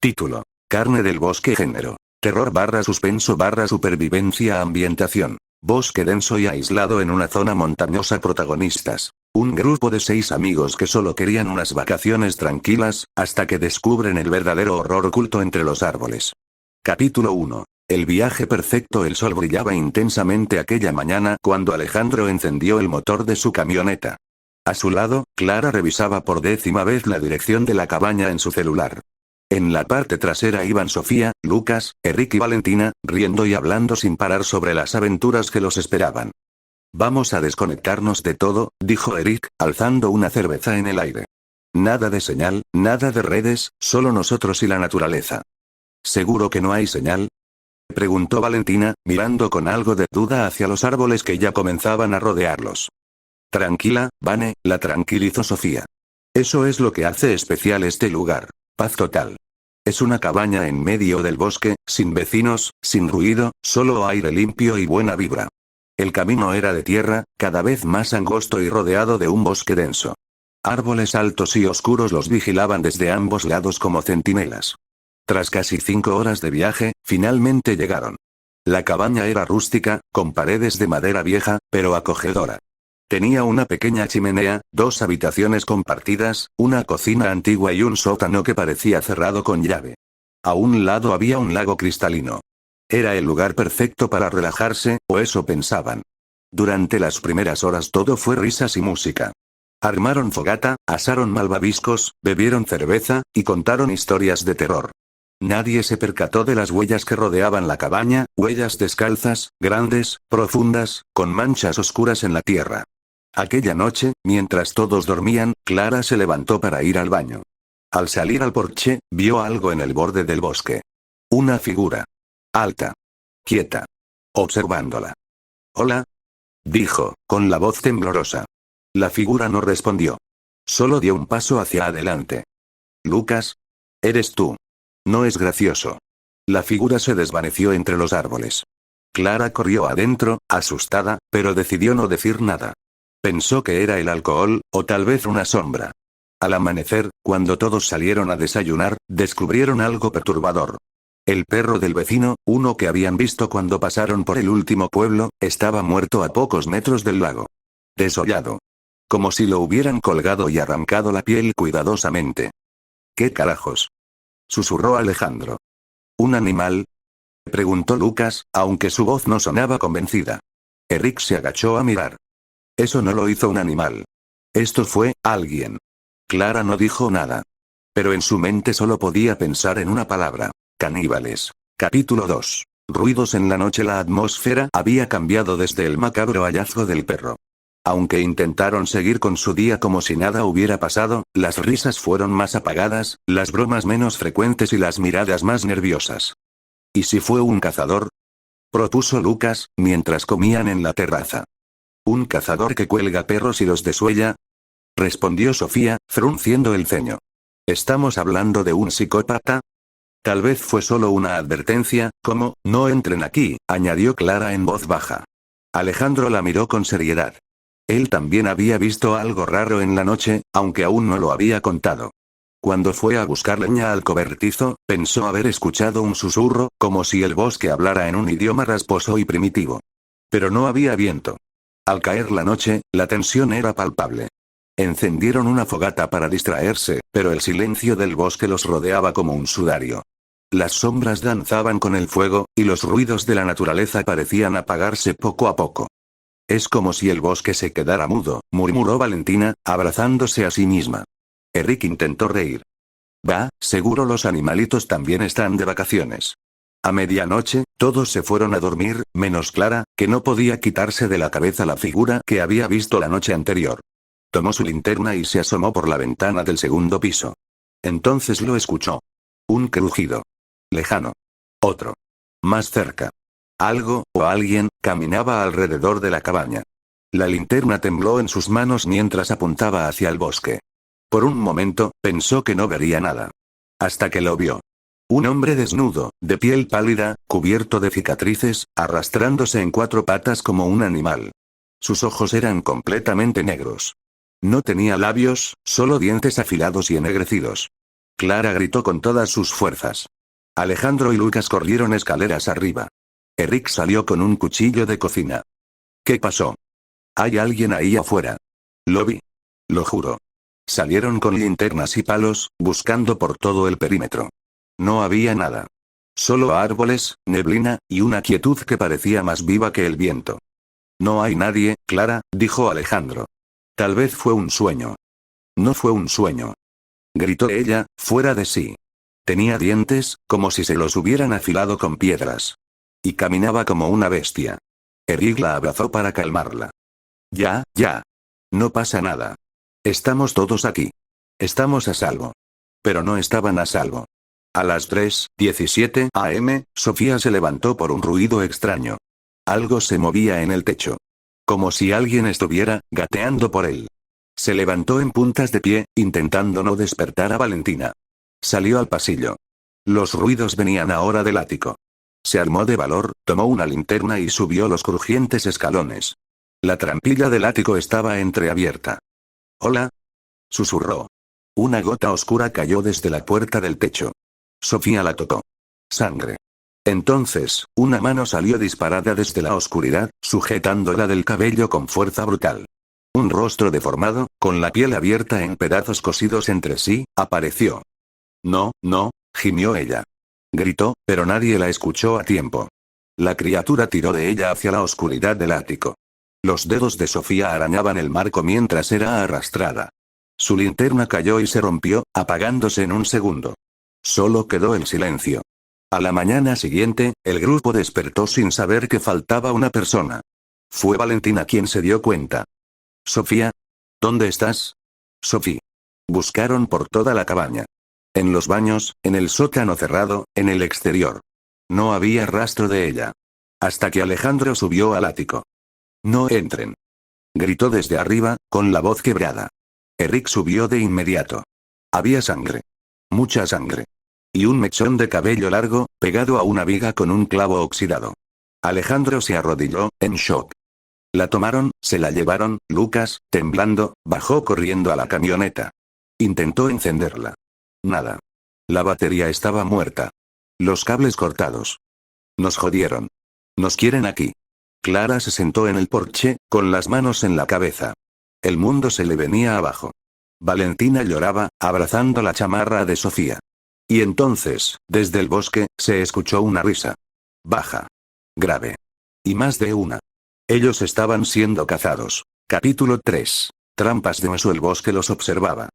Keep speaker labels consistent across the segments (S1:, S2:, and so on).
S1: Título. Carne del bosque. Género. Terror / suspenso / supervivencia. Ambientación. Bosque denso y aislado en una zona montañosa. Protagonistas. Un grupo de 6 amigos que solo querían unas vacaciones tranquilas, hasta que descubren el verdadero horror oculto entre los árboles. Capítulo 1. El viaje perfecto. El sol brillaba intensamente aquella mañana cuando Alejandro encendió el motor de su camioneta. A su lado, Clara revisaba por 10ª vez la dirección de la cabaña en su celular. En la parte trasera iban Sofía, Lucas, Eric y Valentina, riendo y hablando sin parar sobre las aventuras que los esperaban. Vamos a desconectarnos de todo, dijo Eric, alzando una cerveza en el aire. Nada de señal, nada de redes, solo nosotros y la naturaleza. ¿Seguro que no hay señal?, preguntó Valentina, mirando con algo de duda hacia los árboles que ya comenzaban a rodearlos. Tranquila, Vane, la tranquilizó Sofía. Eso es lo que hace especial este lugar. Paz total. Es una cabaña en medio del bosque, sin vecinos, sin ruido, solo aire limpio y buena vibra. El camino era de tierra, cada vez más angosto y rodeado de un bosque denso. Árboles altos y oscuros los vigilaban desde ambos lados como centinelas. Tras casi 5 horas de viaje, finalmente llegaron. La cabaña era rústica, con paredes de madera vieja, pero acogedora. Tenía una pequeña chimenea, 2 habitaciones compartidas, una cocina antigua y un sótano que parecía cerrado con llave. A un lado había un lago cristalino. Era el lugar perfecto para relajarse, o eso pensaban. Durante las primeras horas todo fue risas y música. Armaron fogata, asaron malvaviscos, bebieron cerveza, y contaron historias de terror. Nadie se percató de las huellas que rodeaban la cabaña, huellas descalzas, grandes, profundas, con manchas oscuras en la tierra. Aquella noche, mientras todos dormían, Clara se levantó para ir al baño. Al salir al porche, vio algo en el borde del bosque. Una figura. Alta. Quieta. Observándola. «Hola», dijo, con la voz temblorosa. La figura no respondió. Solo dio un paso hacia adelante. «Lucas. Eres tú. No es gracioso». La figura se desvaneció entre los árboles. Clara corrió adentro, asustada, pero decidió no decir nada. Pensó que era el alcohol, o tal vez una sombra. Al amanecer, cuando todos salieron a desayunar, descubrieron algo perturbador. El perro del vecino, uno que habían visto cuando pasaron por el último pueblo, estaba muerto a pocos metros del lago. Desollado. Como si lo hubieran colgado y arrancado la piel cuidadosamente. «¿Qué carajos?», susurró Alejandro. «¿Un animal?», preguntó Lucas, aunque su voz no sonaba convencida. Eric se agachó a mirar. «Eso no lo hizo un animal. Esto fue alguien». Clara no dijo nada. Pero en su mente solo podía pensar en una palabra: caníbales. Capítulo 2. Ruidos en la noche. La atmósfera había cambiado desde el macabro hallazgo del perro. Aunque intentaron seguir con su día como si nada hubiera pasado, las risas fueron más apagadas, las bromas menos frecuentes y las miradas más nerviosas. ¿Y si fue un cazador?, propuso Lucas, mientras comían en la terraza. «¿Un cazador que cuelga perros y los desuella?», respondió Sofía, frunciendo el ceño. «¿Estamos hablando de un psicópata?». «Tal vez fue solo una advertencia, como, no entren aquí», añadió Clara en voz baja. Alejandro la miró con seriedad. Él también había visto algo raro en la noche, aunque aún no lo había contado. Cuando fue a buscar leña al cobertizo, pensó haber escuchado un susurro, como si el bosque hablara en un idioma rasposo y primitivo. Pero no había viento. Al caer la noche, la tensión era palpable. Encendieron una fogata para distraerse, pero el silencio del bosque los rodeaba como un sudario. Las sombras danzaban con el fuego, y los ruidos de la naturaleza parecían apagarse poco a poco. «Es como si el bosque se quedara mudo», murmuró Valentina, abrazándose a sí misma. Eric intentó reír. «Va, seguro los animalitos también están de vacaciones». A medianoche, todos se fueron a dormir, menos Clara, que no podía quitarse de la cabeza la figura que había visto la noche anterior. Tomó su linterna y se asomó por la ventana del segundo piso. Entonces lo escuchó. Un crujido. Lejano. Otro. Más cerca. Algo, o alguien, caminaba alrededor de la cabaña. La linterna tembló en sus manos mientras apuntaba hacia el bosque. Por un momento, pensó que no vería nada. Hasta que lo vio. Un hombre desnudo, de piel pálida, cubierto de cicatrices, arrastrándose en 4 patas como un animal. Sus ojos eran completamente negros. No tenía labios, solo dientes afilados y ennegrecidos. Clara gritó con todas sus fuerzas. Alejandro y Lucas corrieron escaleras arriba. Eric salió con un cuchillo de cocina. ¿Qué pasó? Hay alguien ahí afuera. Lo vi. Lo juro. Salieron con linternas y palos, buscando por todo el perímetro. No había nada. Solo árboles, neblina, y una quietud que parecía más viva que el viento. No hay nadie, Clara, dijo Alejandro. Tal vez fue un sueño. No fue un sueño. Gritó ella, fuera de sí. Tenía dientes, como si se los hubieran afilado con piedras. Y caminaba como una bestia. Eric la abrazó para calmarla. Ya, ya. No pasa nada. Estamos todos aquí. Estamos a salvo. Pero no estaban a salvo. A las 3:17 am, Sofía se levantó por un ruido extraño. Algo se movía en el techo. Como si alguien estuviera gateando por él. Se levantó en puntas de pie, intentando no despertar a Valentina. Salió al pasillo. Los ruidos venían ahora del ático. Se armó de valor, tomó una linterna y subió los crujientes escalones. La trampilla del ático estaba entreabierta. «Hola», susurró. Una gota oscura cayó desde la puerta del techo. Sofía la tocó. Sangre. Entonces, una mano salió disparada desde la oscuridad, sujetándola del cabello con fuerza brutal. Un rostro deformado, con la piel abierta en pedazos cosidos entre sí, apareció. «No, no», gimió ella. Gritó, pero nadie la escuchó a tiempo. La criatura tiró de ella hacia la oscuridad del ático. Los dedos de Sofía arañaban el marco mientras era arrastrada. Su linterna cayó y se rompió, apagándose en un segundo. Solo quedó el silencio. A la mañana siguiente, el grupo despertó sin saber que faltaba una persona. Fue Valentina quien se dio cuenta. «Sofía. ¿Dónde estás?» «Sofía». Buscaron por toda la cabaña. En los baños, en el sótano cerrado, en el exterior. No había rastro de ella. Hasta que Alejandro subió al ático. «No entren», gritó desde arriba, con la voz quebrada. Eric subió de inmediato. Había sangre. Mucha sangre. Y un mechón de cabello largo, pegado a una viga con un clavo oxidado. Alejandro se arrodilló, en shock. La tomaron, se la llevaron, Lucas, temblando, bajó corriendo a la camioneta. Intentó encenderla. Nada. La batería estaba muerta. Los cables cortados. Nos jodieron. Nos quieren aquí. Clara se sentó en el porche, con las manos en la cabeza. El mundo se le venía abajo. Valentina lloraba, abrazando la chamarra de Sofía. Y entonces, desde el bosque, se escuchó una risa. Baja. Grave. Y más de una. Ellos estaban siendo cazados. Capítulo 3. Trampas de oso. El bosque los observaba.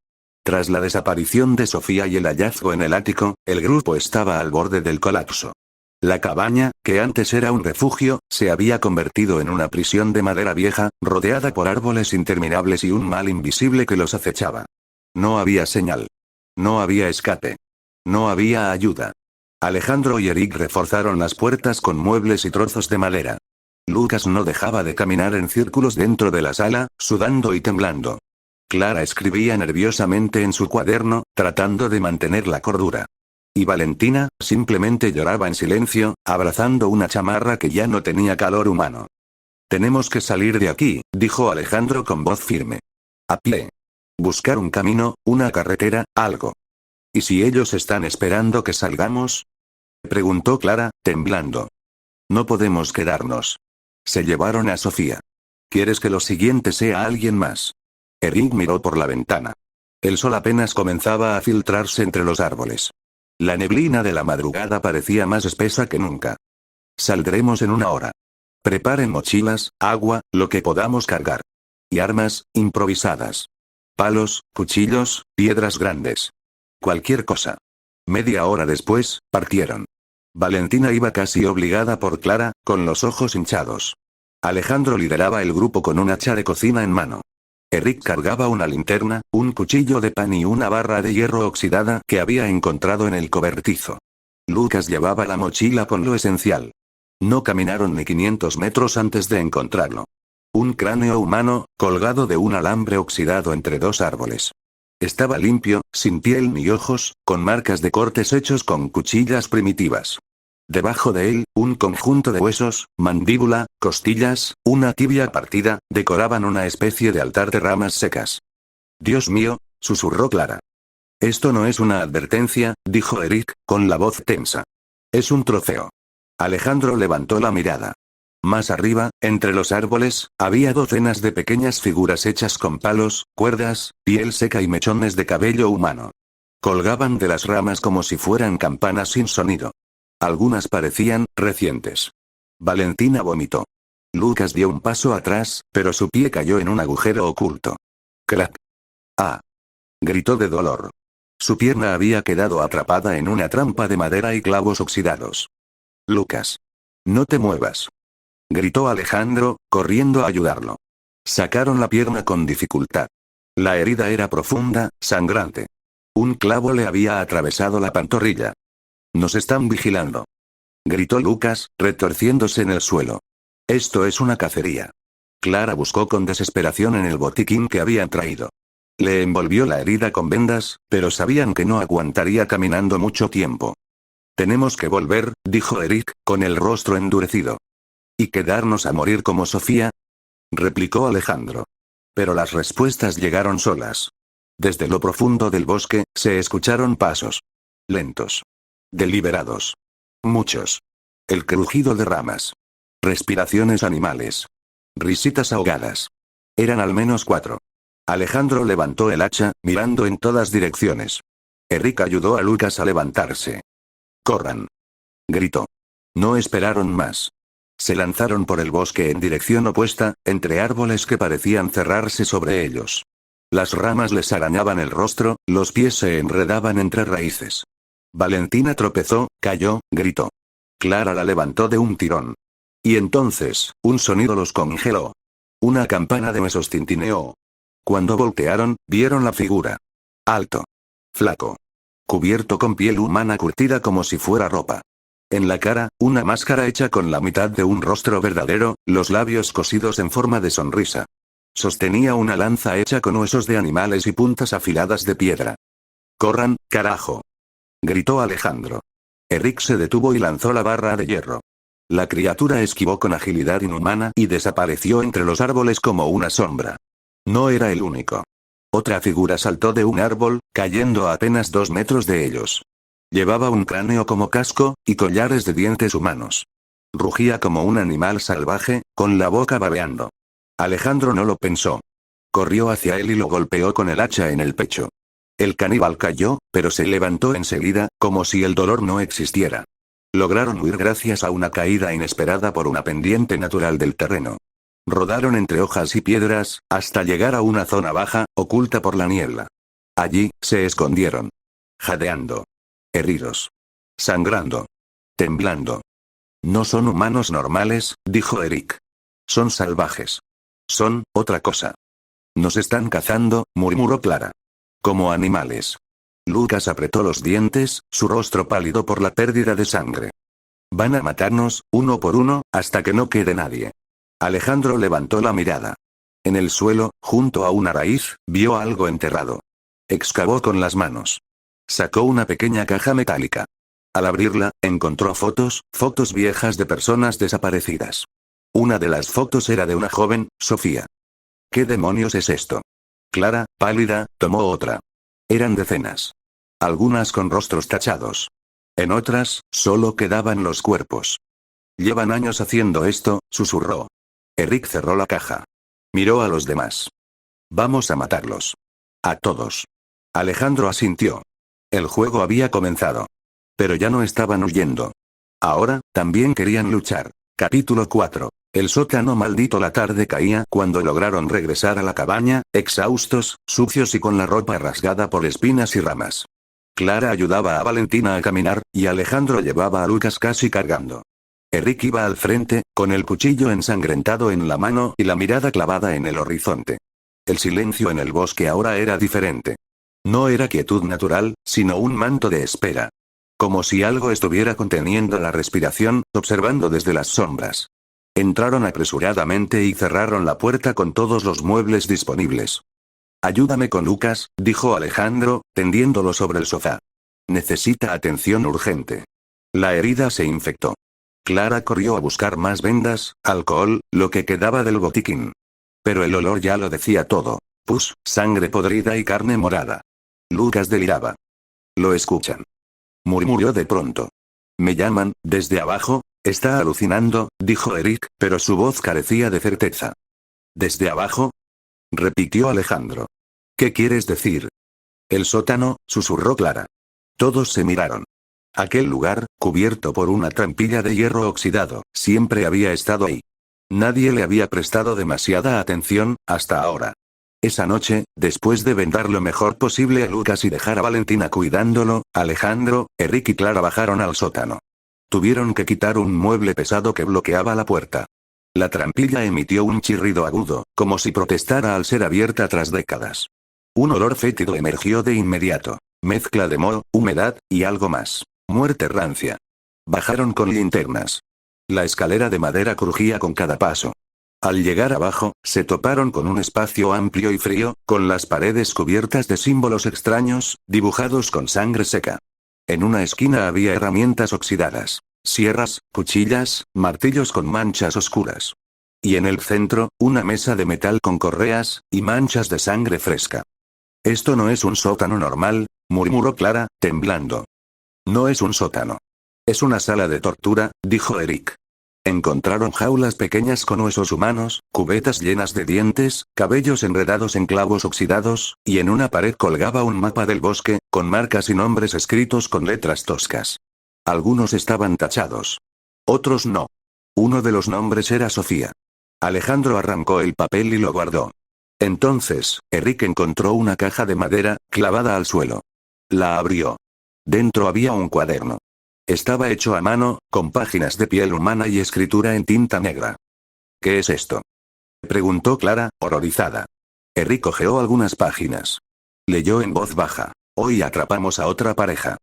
S1: Tras la desaparición de Sofía y el hallazgo en el ático, el grupo estaba al borde del colapso. La cabaña, que antes era un refugio, se había convertido en una prisión de madera vieja, rodeada por árboles interminables y un mal invisible que los acechaba. No había señal. No había escape. No había ayuda. Alejandro y Eric reforzaron las puertas con muebles y trozos de madera. Lucas no dejaba de caminar en círculos dentro de la sala, sudando y temblando. Clara escribía nerviosamente en su cuaderno, tratando de mantener la cordura. Y Valentina, simplemente lloraba en silencio, abrazando una chamarra que ya no tenía calor humano. «Tenemos que salir de aquí», dijo Alejandro con voz firme. «A pie. Buscar un camino, una carretera, algo». «¿Y si ellos están esperando que salgamos?», preguntó Clara, temblando. «No podemos quedarnos. Se llevaron a Sofía. ¿Quieres que lo siguiente sea alguien más?». Eric miró por la ventana. El sol apenas comenzaba a filtrarse entre los árboles. La neblina de la madrugada parecía más espesa que nunca. «Saldremos en una hora. Preparen mochilas, agua, lo que podamos cargar. Y armas, improvisadas. Palos, cuchillos, piedras grandes. Cualquier cosa». Media hora después, partieron. Valentina iba casi obligada por Clara, con los ojos hinchados. Alejandro lideraba el grupo con un hacha de cocina en mano. Eric cargaba una linterna, un cuchillo de pan y una barra de hierro oxidada que había encontrado en el cobertizo. Lucas llevaba la mochila con lo esencial. No caminaron ni 500 metros antes de encontrarlo. Un cráneo humano, colgado de un alambre oxidado entre dos árboles. Estaba limpio, sin piel ni ojos, con marcas de cortes hechos con cuchillas primitivas. Debajo de él, un conjunto de huesos, mandíbula, costillas, una tibia partida, decoraban una especie de altar de ramas secas. «Dios mío», susurró Clara. Esto no es una advertencia, dijo Eric, con la voz tensa. Es un trofeo. Alejandro levantó la mirada. Más arriba, entre los árboles, había docenas de pequeñas figuras hechas con palos, cuerdas, piel seca y mechones de cabello humano. Colgaban de las ramas como si fueran campanas sin sonido. Algunas parecían recientes. Valentina vomitó. Lucas dio un paso atrás, pero su pie cayó en un agujero oculto. ¡Crack! ¡Ah! Gritó de dolor. Su pierna había quedado atrapada en una trampa de madera y clavos oxidados. Lucas. No te muevas. Gritó Alejandro, corriendo a ayudarlo. Sacaron la pierna con dificultad. La herida era profunda, sangrante. Un clavo le había atravesado la pantorrilla. Nos están vigilando. Gritó Lucas, retorciéndose en el suelo. Esto es una cacería. Clara buscó con desesperación en el botiquín que habían traído. Le envolvió la herida con vendas, pero sabían que no aguantaría caminando mucho tiempo. Tenemos que volver, dijo Eric, con el rostro endurecido. ¿Y quedarnos a morir como Sofía? Replicó Alejandro. Pero las respuestas llegaron solas. Desde lo profundo del bosque, se escucharon pasos. Lentos. Deliberados. Muchos. El crujido de ramas. Respiraciones animales. Risitas ahogadas. Eran al menos 4. Alejandro levantó el hacha, mirando en todas direcciones. Eric ayudó a Lucas a levantarse. ¡Corran! Gritó. No esperaron más. Se lanzaron por el bosque en dirección opuesta, entre árboles que parecían cerrarse sobre ellos. Las ramas les arañaban el rostro, los pies se enredaban entre raíces. Valentina tropezó, cayó, gritó. Clara la levantó de un tirón. Y entonces, un sonido los congeló. Una campana de huesos tintineó. Cuando voltearon, vieron la figura. Alto. Flaco. Cubierto con piel humana curtida como si fuera ropa. En la cara, una máscara hecha con la mitad de un rostro verdadero, los labios cosidos en forma de sonrisa. Sostenía una lanza hecha con huesos de animales y puntas afiladas de piedra. ¡Corran, carajo! Gritó Alejandro. Eric se detuvo y lanzó la barra de hierro. La criatura esquivó con agilidad inhumana y desapareció entre los árboles como una sombra. No era el único. Otra figura saltó de un árbol, cayendo a apenas 2 metros de ellos. Llevaba un cráneo como casco, y collares de dientes humanos. Rugía como un animal salvaje, con la boca babeando. Alejandro no lo pensó. Corrió hacia él y lo golpeó con el hacha en el pecho. El caníbal cayó, pero se levantó enseguida, como si el dolor no existiera. Lograron huir gracias a una caída inesperada por una pendiente natural del terreno. Rodaron entre hojas y piedras, hasta llegar a una zona baja, oculta por la niebla. Allí, se escondieron. Jadeando. Heridos. Sangrando. Temblando. No son humanos normales, dijo Eric. Son salvajes. Son otra cosa. Nos están cazando, murmuró Clara. Como animales. Lucas apretó los dientes, su rostro pálido por la pérdida de sangre. Van a matarnos, uno por uno, hasta que no quede nadie. Alejandro levantó la mirada. En el suelo, junto a una raíz, vio algo enterrado. Excavó con las manos. Sacó una pequeña caja metálica. Al abrirla, encontró fotos viejas de personas desaparecidas. Una de las fotos era de una joven, Sofía. ¿Qué demonios es esto? Clara, pálida, tomó otra. Eran decenas. Algunas con rostros tachados. En otras, solo quedaban los cuerpos. Llevan años haciendo esto, susurró. Eric cerró la caja. Miró a los demás. Vamos a matarlos. A todos. Alejandro asintió. El juego había comenzado. Pero ya no estaban huyendo. Ahora, también querían luchar. Capítulo 4. El sótano maldito. La tarde caía cuando lograron regresar a la cabaña, exhaustos, sucios y con la ropa rasgada por espinas y ramas. Clara ayudaba a Valentina a caminar, y Alejandro llevaba a Lucas casi cargando. Eric iba al frente, con el cuchillo ensangrentado en la mano y la mirada clavada en el horizonte. El silencio en el bosque ahora era diferente. No era quietud natural, sino un manto de espera. Como si algo estuviera conteniendo la respiración, observando desde las sombras. Entraron apresuradamente y cerraron la puerta con todos los muebles disponibles. Ayúdame con Lucas, dijo Alejandro, tendiéndolo sobre el sofá. Necesita atención urgente. La herida se infectó. Clara corrió a buscar más vendas, alcohol, lo que quedaba del botiquín. Pero el olor ya lo decía todo. Pus, sangre podrida y carne morada. Lucas deliraba. Lo escuchan. Murmuró de pronto. Me llaman, desde abajo. Está alucinando, dijo Eric, pero su voz carecía de certeza. ¿Desde abajo? Repitió Alejandro. ¿Qué quieres decir? El sótano, susurró Clara. Todos se miraron. Aquel lugar, cubierto por una trampilla de hierro oxidado, siempre había estado ahí. Nadie le había prestado demasiada atención, hasta ahora. Esa noche, después de vendar lo mejor posible a Lucas y dejar a Valentina cuidándolo, Alejandro, Eric y Clara bajaron al sótano. Tuvieron que quitar un mueble pesado que bloqueaba la puerta. La trampilla emitió un chirrido agudo, como si protestara al ser abierta tras décadas. Un olor fétido emergió de inmediato. Mezcla de moho, humedad, y algo más. Muerte rancia. Bajaron con linternas. La escalera de madera crujía con cada paso. Al llegar abajo, se toparon con un espacio amplio y frío, con las paredes cubiertas de símbolos extraños, dibujados con sangre seca. En una esquina había herramientas oxidadas. Sierras, cuchillas, martillos con manchas oscuras. Y en el centro, una mesa de metal con correas, y manchas de sangre fresca. Esto no es un sótano normal, murmuró Clara, temblando. No es un sótano. Es una sala de tortura, dijo Eric. Encontraron jaulas pequeñas con huesos humanos, cubetas llenas de dientes, cabellos enredados en clavos oxidados, y en una pared colgaba un mapa del bosque, con marcas y nombres escritos con letras toscas. Algunos estaban tachados. Otros no. Uno de los nombres era Sofía. Alejandro arrancó el papel y lo guardó. Entonces, Eric encontró una caja de madera, clavada al suelo. La abrió. Dentro había un cuaderno. Estaba hecho a mano, con páginas de piel humana y escritura en tinta negra. ¿Qué es esto?, preguntó Clara, horrorizada. Eric hojeó algunas páginas. Leyó en voz baja. Hoy atrapamos a otra pareja.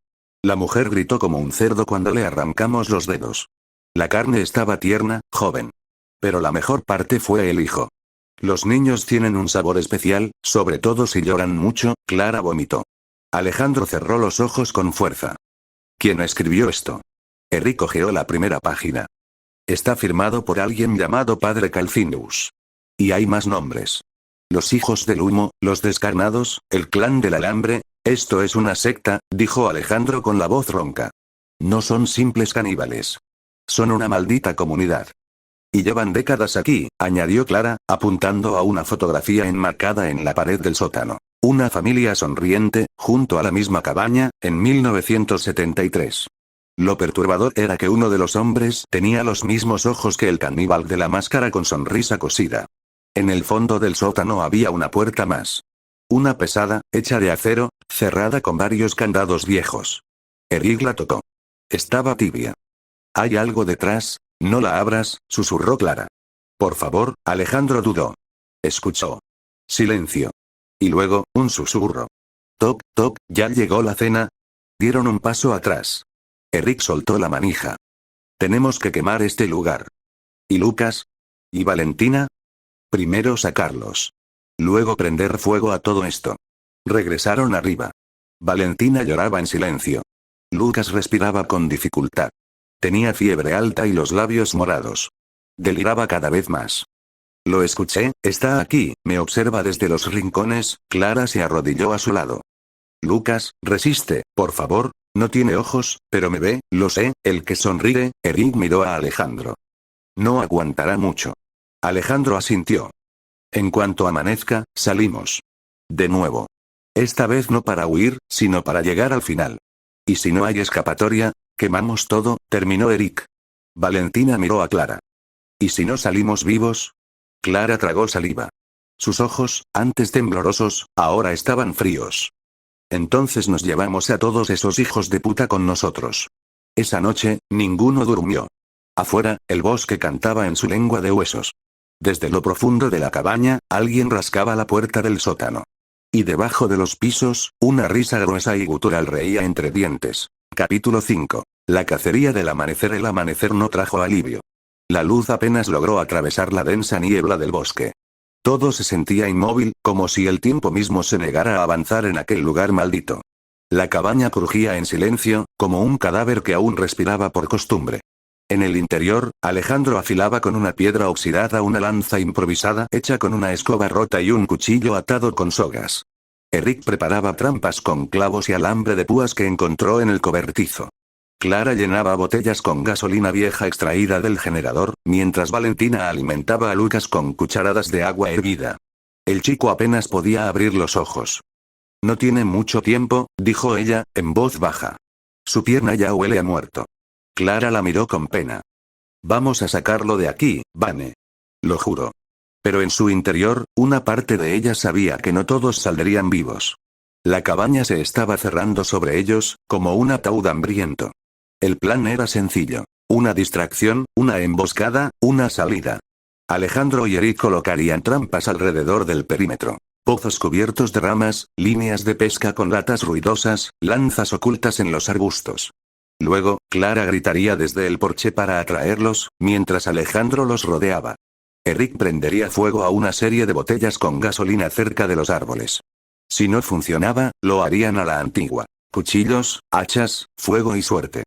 S1: La mujer gritó como un cerdo cuando le arrancamos los dedos. La carne estaba tierna, joven. Pero la mejor parte fue el hijo. Los niños tienen un sabor especial, sobre todo si lloran mucho, Clara vomitó. Alejandro cerró los ojos con fuerza. ¿Quién escribió esto? Eric hojeó la primera página. Está firmado por alguien llamado Padre Calcinus. Y hay más nombres. Los hijos del humo, los descarnados, el clan del alambre. Esto es una secta, dijo Alejandro con la voz ronca. No son simples caníbales. Son una maldita comunidad. Y llevan décadas aquí, añadió Clara, apuntando a una fotografía enmarcada en la pared del sótano. Una familia sonriente, junto a la misma cabaña, en 1973. Lo perturbador era que uno de los hombres tenía los mismos ojos que el caníbal de la máscara con sonrisa cosida. En el fondo del sótano había una puerta más. Una pesada, hecha de acero, cerrada con varios candados viejos. Eric la tocó. Estaba tibia. ¿Hay algo detrás? No la abras, susurró Clara. Por favor, Alejandro dudó. Escuchó. Silencio. Y luego, un susurro. Toc, toc, ¿ya llegó la cena? Dieron un paso atrás. Eric soltó la manija. Tenemos que quemar este lugar. ¿Y Lucas? ¿Y Valentina? Primero sacarlos. Luego prender fuego a todo esto. Regresaron arriba. Valentina lloraba en silencio. Lucas respiraba con dificultad. Tenía fiebre alta y los labios morados. Deliraba cada vez más. Lo escuché, está aquí, me observa desde los rincones. Clara se arrodilló a su lado. Lucas, resiste, por favor, no tiene ojos, pero me ve, lo sé, el que sonríe. Eric miró a Alejandro. No aguantará mucho. Alejandro asintió. En cuanto amanezca, salimos. De nuevo. Esta vez no para huir, sino para llegar al final. Y si no hay escapatoria, quemamos todo, terminó Eric. Valentina miró a Clara. ¿Y si no salimos vivos? Clara tragó saliva. Sus ojos, antes temblorosos, ahora estaban fríos. Entonces nos llevamos a todos esos hijos de puta con nosotros. Esa noche, ninguno durmió. Afuera, el bosque cantaba en su lengua de huesos. Desde lo profundo de la cabaña, alguien rascaba la puerta del sótano. Y debajo de los pisos, una risa gruesa y gutural reía entre dientes. Capítulo 5. La cacería del amanecer. El amanecer no trajo alivio. La luz apenas logró atravesar la densa niebla del bosque. Todo se sentía inmóvil, como si el tiempo mismo se negara a avanzar en aquel lugar maldito. La cabaña crujía en silencio, como un cadáver que aún respiraba por costumbre. En el interior, Alejandro afilaba con una piedra oxidada una lanza improvisada hecha con una escoba rota y un cuchillo atado con sogas. Eric preparaba trampas con clavos y alambre de púas que encontró en el cobertizo. Clara llenaba botellas con gasolina vieja extraída del generador, mientras Valentina alimentaba a Lucas con cucharadas de agua hervida. El chico apenas podía abrir los ojos. No tiene mucho tiempo, dijo ella, en voz baja. Su pierna ya huele a muerto. Clara la miró con pena. Vamos a sacarlo de aquí, Vane. Lo juro. Pero en su interior, una parte de ella sabía que no todos saldrían vivos. La cabaña se estaba cerrando sobre ellos, como un ataúd hambriento. El plan era sencillo. Una distracción, una emboscada, una salida. Alejandro y Eric colocarían trampas alrededor del perímetro. Pozos cubiertos de ramas, líneas de pesca con latas ruidosas, lanzas ocultas en los arbustos. Luego, Clara gritaría desde el porche para atraerlos, mientras Alejandro los rodeaba. Eric prendería fuego a una serie de botellas con gasolina cerca de los árboles. Si no funcionaba, lo harían a la antigua. Cuchillos, hachas, fuego y suerte.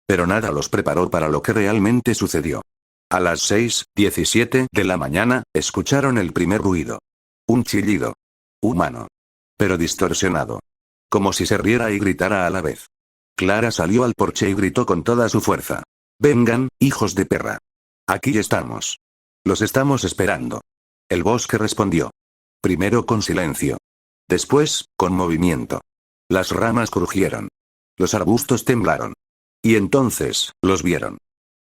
S1: Pero nada los preparó para lo que realmente sucedió. A las 6:17 de la mañana, escucharon el primer ruido. Un chillido. Humano. Pero distorsionado. Como si se riera y gritara a la vez. Clara salió al porche y gritó con toda su fuerza. «Vengan, hijos de perra. Aquí estamos. Los estamos esperando». El bosque respondió. Primero con silencio. Después, con movimiento. Las ramas crujieron. Los arbustos temblaron. Y entonces, los vieron.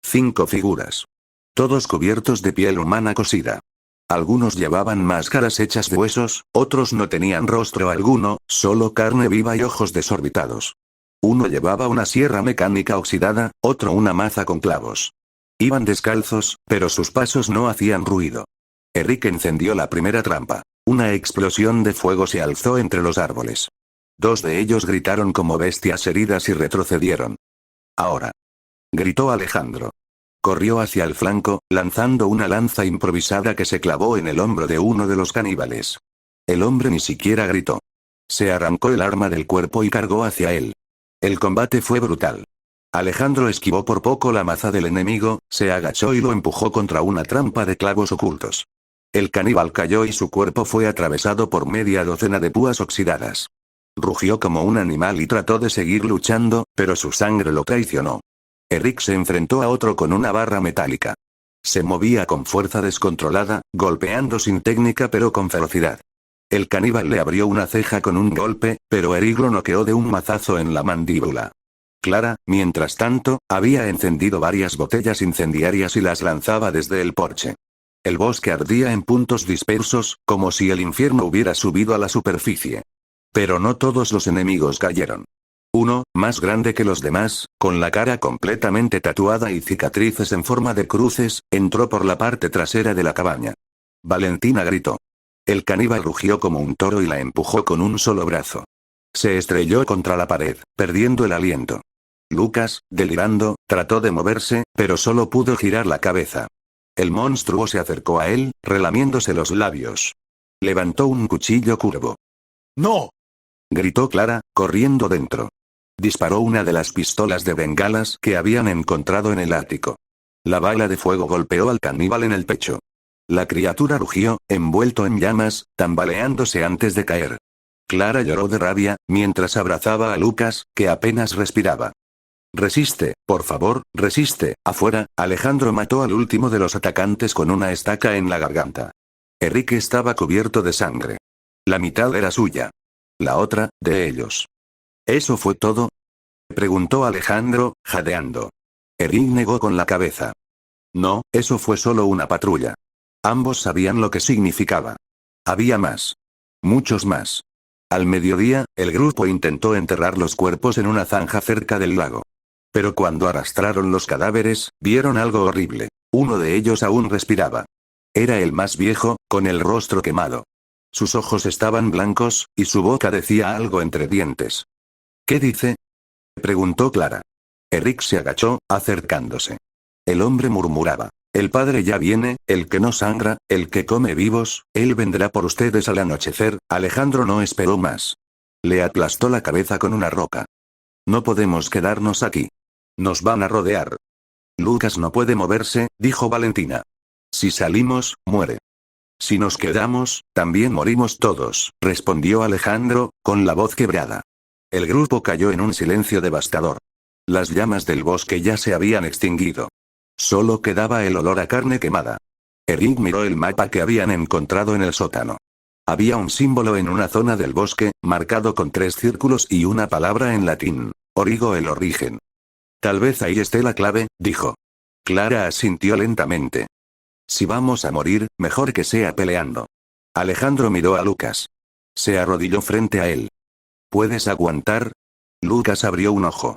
S1: 5 figuras. Todos cubiertos de piel humana cosida. Algunos llevaban máscaras hechas de huesos, otros no tenían rostro alguno, solo carne viva y ojos desorbitados. Uno llevaba una sierra mecánica oxidada, otro una maza con clavos. Iban descalzos, pero sus pasos no hacían ruido. Eric encendió la primera trampa. Una explosión de fuego se alzó entre los árboles. 2 de ellos gritaron como bestias heridas y retrocedieron. «Ahora», gritó Alejandro. Corrió hacia el flanco, lanzando una lanza improvisada que se clavó en el hombro de uno de los caníbales. El hombre ni siquiera gritó. Se arrancó el arma del cuerpo y cargó hacia él. El combate fue brutal. Alejandro esquivó por poco la maza del enemigo, se agachó y lo empujó contra una trampa de clavos ocultos. El caníbal cayó y su cuerpo fue atravesado por media docena de púas oxidadas. Rugió como un animal y trató de seguir luchando, pero su sangre lo traicionó. Eric se enfrentó a otro con una barra metálica. Se movía con fuerza descontrolada, golpeando sin técnica pero con ferocidad. El caníbal le abrió una ceja con un golpe, pero Eric lo noqueó de un mazazo en la mandíbula. Clara, mientras tanto, había encendido varias botellas incendiarias y las lanzaba desde el porche. El bosque ardía en puntos dispersos, como si el infierno hubiera subido a la superficie. Pero no todos los enemigos cayeron. Uno, más grande que los demás, con la cara completamente tatuada y cicatrices en forma de cruces, entró por la parte trasera de la cabaña. Valentina gritó. El caníbal rugió como un toro y la empujó con un solo brazo. Se estrelló contra la pared, perdiendo el aliento. Lucas, delirando, trató de moverse, pero solo pudo girar la cabeza. El monstruo se acercó a él, relamiéndose los labios. Levantó un cuchillo curvo.
S2: ¡No!
S1: Gritó Clara, corriendo dentro. Disparó una de las pistolas de bengalas que habían encontrado en el ático. La bala de fuego golpeó al caníbal en el pecho. La criatura rugió, envuelto en llamas, tambaleándose antes de caer. Clara lloró de rabia, mientras abrazaba a Lucas, que apenas respiraba. «Resiste, por favor, resiste». Afuera, Alejandro mató al último de los atacantes con una estaca en la garganta. Eric estaba cubierto de sangre. La mitad era suya. La otra, de ellos. ¿Eso fue todo?, preguntó Alejandro, jadeando. Eric negó con la cabeza. No, eso fue solo una patrulla. Ambos sabían lo que significaba. Había más. Muchos más. Al mediodía, el grupo intentó enterrar los cuerpos en una zanja cerca del lago. Pero cuando arrastraron los cadáveres, vieron algo horrible. Uno de ellos aún respiraba. Era el más viejo, con el rostro quemado. Sus ojos estaban blancos, y su boca decía algo entre dientes. ¿Qué dice?, preguntó Clara. Eric se agachó, acercándose. El hombre murmuraba. El padre ya viene, el que no sangra, el que come vivos, él vendrá por ustedes al anochecer. Alejandro no esperó más. Le aplastó la cabeza con una roca. No podemos quedarnos aquí. Nos van a rodear. Lucas no puede moverse, dijo Valentina. Si salimos, muere. Si nos quedamos, también morimos todos, respondió Alejandro, con la voz quebrada. El grupo cayó en un silencio devastador. Las llamas del bosque ya se habían extinguido. Solo quedaba el olor a carne quemada. Eric miró el mapa que habían encontrado en el sótano. Había un símbolo en una zona del bosque, marcado con 3 círculos y una palabra en latín. Origo el origen. Tal vez ahí esté la clave, dijo. Clara asintió lentamente. Si vamos a morir, mejor que sea peleando. Alejandro miró a Lucas. Se arrodilló frente a él. ¿Puedes aguantar? Lucas abrió un ojo.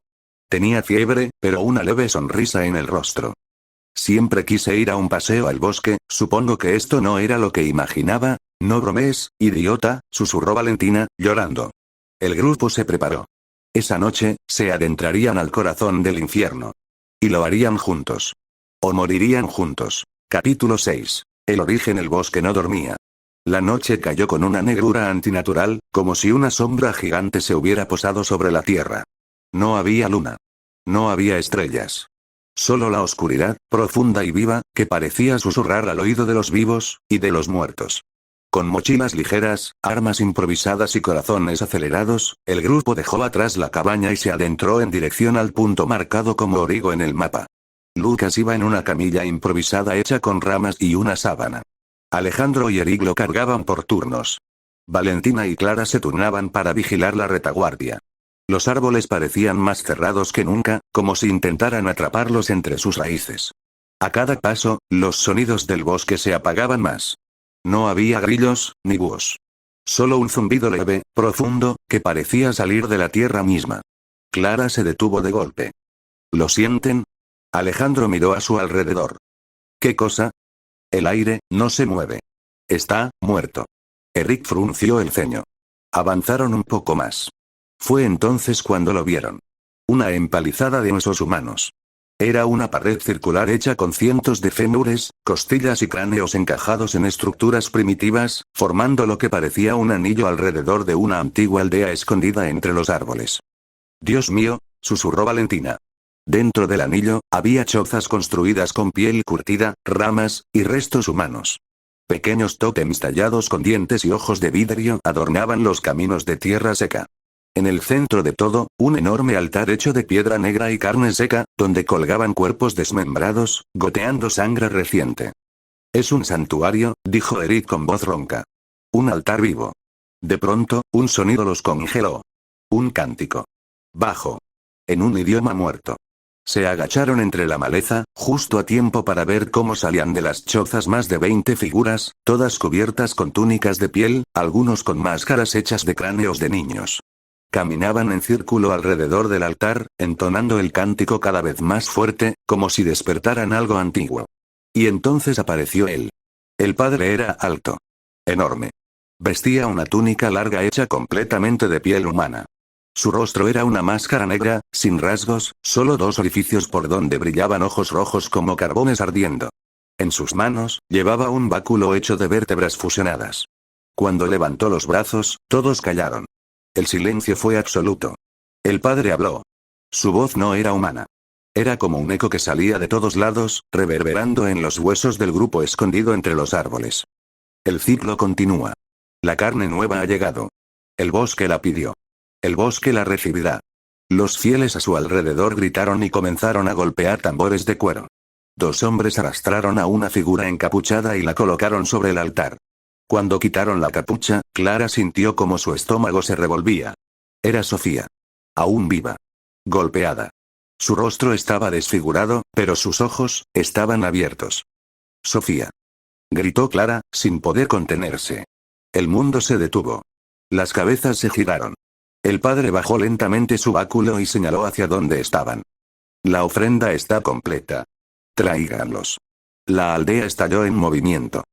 S1: Tenía fiebre, pero una leve sonrisa en el rostro. Siempre quise ir a un paseo al bosque, supongo que esto no era lo que imaginaba. No bromees, idiota, susurró Valentina, llorando. El grupo se preparó. Esa noche, se adentrarían al corazón del infierno. Y lo harían juntos. O morirían juntos. Capítulo 6. El origen. El bosque no dormía. La noche cayó con una negrura antinatural, como si una sombra gigante se hubiera posado sobre la tierra. No había luna. No había estrellas. Solo la oscuridad, profunda y viva, que parecía susurrar al oído de los vivos, y de los muertos. Con mochilas ligeras, armas improvisadas y corazones acelerados, el grupo dejó atrás la cabaña y se adentró en dirección al punto marcado como Origo en el mapa. Lucas iba en una camilla improvisada hecha con ramas y una sábana. Alejandro y Eric lo cargaban por turnos. Valentina y Clara se turnaban para vigilar la retaguardia. Los árboles parecían más cerrados que nunca, como si intentaran atraparlos entre sus raíces. A cada paso, los sonidos del bosque se apagaban más. No había grillos, ni búhos. Solo un zumbido leve, profundo, que parecía salir de la tierra misma. Clara se detuvo de golpe. ¿Lo sienten? Alejandro miró a su alrededor. ¿Qué cosa? El aire, no se mueve. Está, muerto. Eric frunció el ceño. Avanzaron un poco más. Fue entonces cuando lo vieron. Una empalizada de huesos humanos. Era una pared circular hecha con cientos de fémures, costillas y cráneos encajados en estructuras primitivas, formando lo que parecía un anillo alrededor de una antigua aldea escondida entre los árboles. Dios mío, susurró Valentina. Dentro del anillo, había chozas construidas con piel curtida, ramas, y restos humanos. Pequeños tótems tallados con dientes y ojos de vidrio adornaban los caminos de tierra seca. En el centro de todo, un enorme altar hecho de piedra negra y carne seca, donde colgaban cuerpos desmembrados, goteando sangre reciente. Es un santuario, dijo Eric con voz ronca. Un altar vivo. De pronto, un sonido los congeló. Un cántico. Bajo. En un idioma muerto. Se agacharon entre la maleza, justo a tiempo para ver cómo salían de las chozas más de 20 figuras, todas cubiertas con túnicas de piel, algunos con máscaras hechas de cráneos de niños. Caminaban en círculo alrededor del altar, entonando el cántico cada vez más fuerte, como si despertaran algo antiguo. Y entonces apareció él. El padre era alto. Enorme. Vestía una túnica larga hecha completamente de piel humana. Su rostro era una máscara negra, sin rasgos, solo 2 orificios por donde brillaban ojos rojos como carbones ardiendo. En sus manos, llevaba un báculo hecho de vértebras fusionadas. Cuando levantó los brazos, todos callaron. El silencio fue absoluto. El padre habló. Su voz no era humana. Era como un eco que salía de todos lados, reverberando en los huesos del grupo escondido entre los árboles. El ciclo continúa. La carne nueva ha llegado. El bosque la pidió. El bosque la recibirá. Los fieles a su alrededor gritaron y comenzaron a golpear tambores de cuero. 2 hombres arrastraron a una figura encapuchada y la colocaron sobre el altar. Cuando quitaron la capucha, Clara sintió como su estómago se revolvía. Era Sofía. Aún viva. Golpeada. Su rostro estaba desfigurado, pero sus ojos, estaban abiertos. Sofía. Gritó Clara, sin poder contenerse. El mundo se detuvo. Las cabezas se giraron. El padre bajó lentamente su báculo y señaló hacia donde estaban. La ofrenda está completa. Tráiganlos. La aldea estalló en movimiento.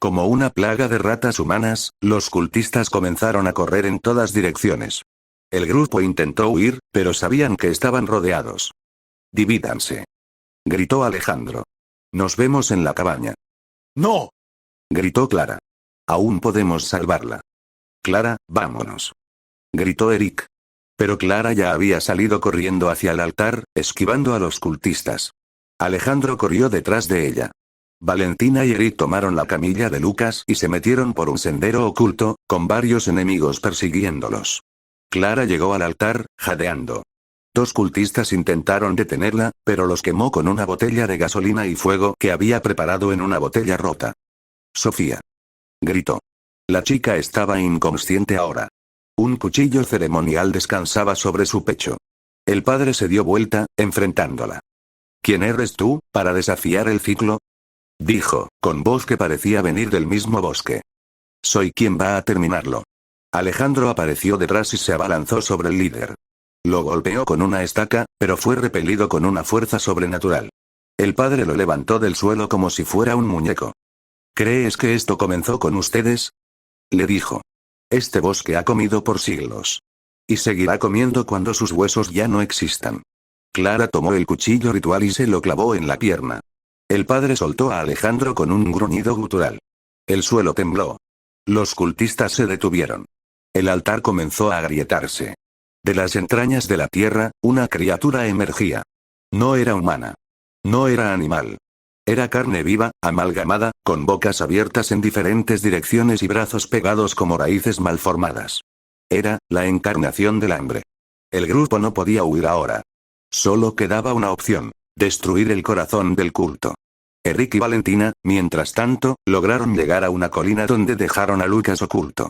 S1: Como una plaga de ratas humanas, los cultistas comenzaron a correr en todas direcciones. El grupo intentó huir, pero sabían que estaban rodeados. Divídanse. Gritó Alejandro. Nos vemos en la cabaña.
S2: ¡No!
S1: Gritó Clara. Aún podemos salvarla. Clara, vámonos. Gritó Eric. Pero Clara ya había salido corriendo hacia el altar, esquivando a los cultistas. Alejandro corrió detrás de ella. Valentina y Eric tomaron la camilla de Lucas y se metieron por un sendero oculto, con varios enemigos persiguiéndolos. Clara llegó al altar, jadeando. 2 cultistas intentaron detenerla, pero los quemó con una botella de gasolina y fuego que había preparado en una botella rota. Sofía. Gritó. La chica estaba inconsciente ahora. Un cuchillo ceremonial descansaba sobre su pecho. El padre se dio vuelta, enfrentándola. ¿Quién eres tú, para desafiar el ciclo? Dijo, con voz que parecía venir del mismo bosque. Soy quien va a terminarlo. Alejandro apareció detrás y se abalanzó sobre el líder. Lo golpeó con una estaca, pero fue repelido con una fuerza sobrenatural. El padre lo levantó del suelo como si fuera un muñeco. ¿Crees que esto comenzó con ustedes? Le dijo. Este bosque ha comido por siglos. Y seguirá comiendo cuando sus huesos ya no existan. Clara tomó el cuchillo ritual y se lo clavó en la pierna. El padre soltó a Alejandro con un gruñido gutural. El suelo tembló. Los cultistas se detuvieron. El altar comenzó a agrietarse. De las entrañas de la tierra, una criatura emergía. No era humana. No era animal. Era carne viva, amalgamada, con bocas abiertas en diferentes direcciones y brazos pegados como raíces malformadas. Era la encarnación del hambre. El grupo no podía huir ahora. Solo quedaba una opción: destruir el corazón del culto. Eric y Valentina, mientras tanto, lograron llegar a una colina donde dejaron a Lucas oculto.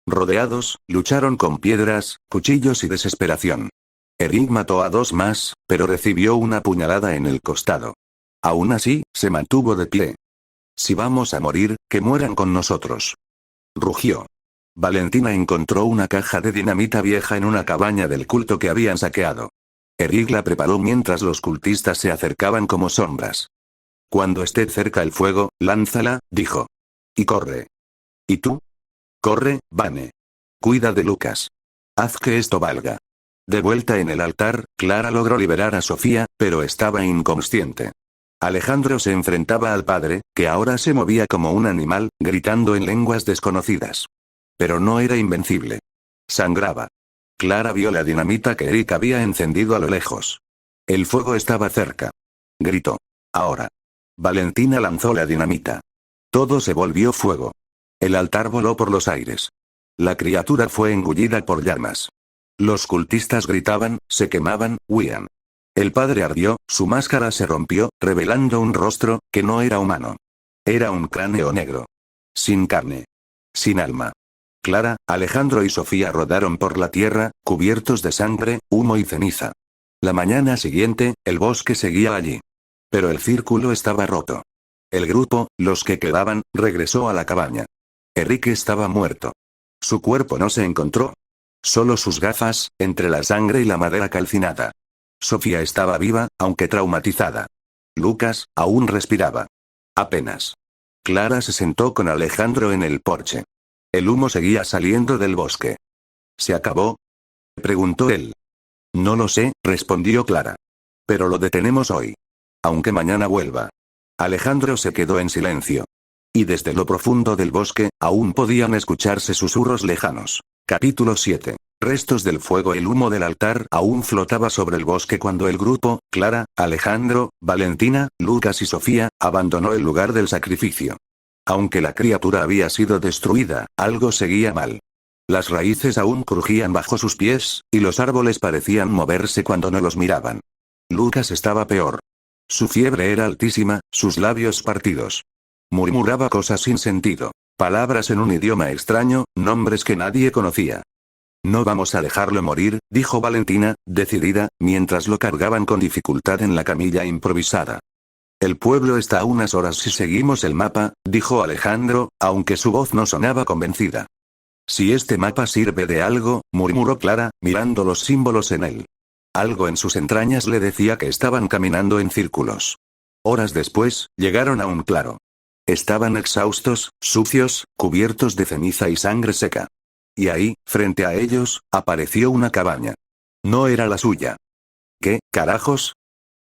S1: Rodeados, lucharon con piedras, cuchillos y desesperación. Eric mató a 2 más, pero recibió una puñalada en el costado. Aún así, se mantuvo de pie. Si vamos a morir, que mueran con nosotros. Rugió. Valentina encontró una caja de dinamita vieja en una cabaña del culto que habían saqueado. Eric la preparó mientras los cultistas se acercaban como sombras. Cuando esté cerca el fuego, lánzala, dijo. Y corre. ¿Y tú? Corre, Vane. Cuida de Lucas. Haz que esto valga. De vuelta en el altar, Clara logró liberar a Sofía, pero estaba inconsciente. Alejandro se enfrentaba al padre, que ahora se movía como un animal, gritando en lenguas desconocidas. Pero no era invencible. Sangraba. Clara vio la dinamita que Eric había encendido a lo lejos. El fuego estaba cerca. Gritó. Ahora. Valentina lanzó la dinamita. Todo se volvió fuego. El altar voló por los aires. La criatura fue engullida por llamas. Los cultistas gritaban, se quemaban, huían. El padre ardió, su máscara se rompió, revelando un rostro, que no era humano. Era un cráneo negro. Sin carne. Sin alma. Clara, Alejandro y Sofía rodaron por la tierra, cubiertos de sangre, humo y ceniza. La mañana siguiente, el bosque seguía allí. Pero el círculo estaba roto. El grupo, los que quedaban, regresó a la cabaña. Eric estaba muerto. Su cuerpo no se encontró. Solo sus gafas, entre la sangre y la madera calcinada. Sofía estaba viva, aunque traumatizada. Lucas, aún respiraba. Apenas. Clara se sentó con Alejandro en el porche. El humo seguía saliendo del bosque. ¿Se acabó? Preguntó él. No lo sé, respondió Clara. Pero lo detenemos hoy. Aunque mañana vuelva. Alejandro se quedó en silencio. Y desde lo profundo del bosque, aún podían escucharse susurros lejanos. Capítulo 7. Restos del fuego. El humo del altar aún flotaba sobre el bosque cuando el grupo, Clara, Alejandro, Valentina, Lucas y Sofía, abandonó el lugar del sacrificio. Aunque la criatura había sido destruida, algo seguía mal. Las raíces aún crujían bajo sus pies, y los árboles parecían moverse cuando no los miraban. Lucas estaba peor. Su fiebre era altísima, sus labios partidos. Murmuraba cosas sin sentido. Palabras en un idioma extraño, nombres que nadie conocía. No vamos a dejarlo morir, dijo Valentina, decidida, mientras lo cargaban con dificultad en la camilla improvisada. El pueblo está a unas horas si seguimos el mapa, dijo Alejandro, aunque su voz no sonaba convencida. Si este mapa sirve de algo, murmuró Clara, mirando los símbolos en él. Algo en sus entrañas le decía que estaban caminando en círculos. Horas después, llegaron a un claro. Estaban exhaustos, sucios, cubiertos de ceniza y sangre seca. Y ahí, frente a ellos, apareció una cabaña. No era la suya. ¿Qué, carajos?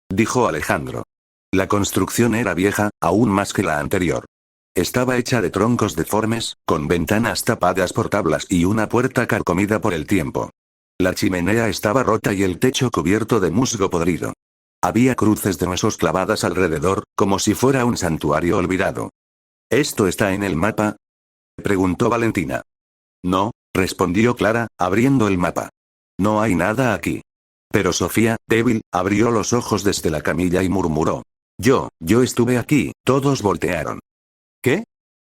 S1: Dijo Alejandro. La construcción era vieja, aún más que la anterior. Estaba hecha de troncos deformes, con ventanas tapadas por tablas y una puerta carcomida por el tiempo. La chimenea estaba rota y el techo cubierto de musgo podrido. Había cruces de huesos clavadas alrededor, como si fuera un santuario olvidado. ¿Esto está en el mapa?, preguntó Valentina. No, respondió Clara, abriendo el mapa. No hay nada aquí. Pero Sofía, débil, abrió los ojos desde la camilla y murmuró. Yo estuve aquí, todos voltearon. ¿Qué?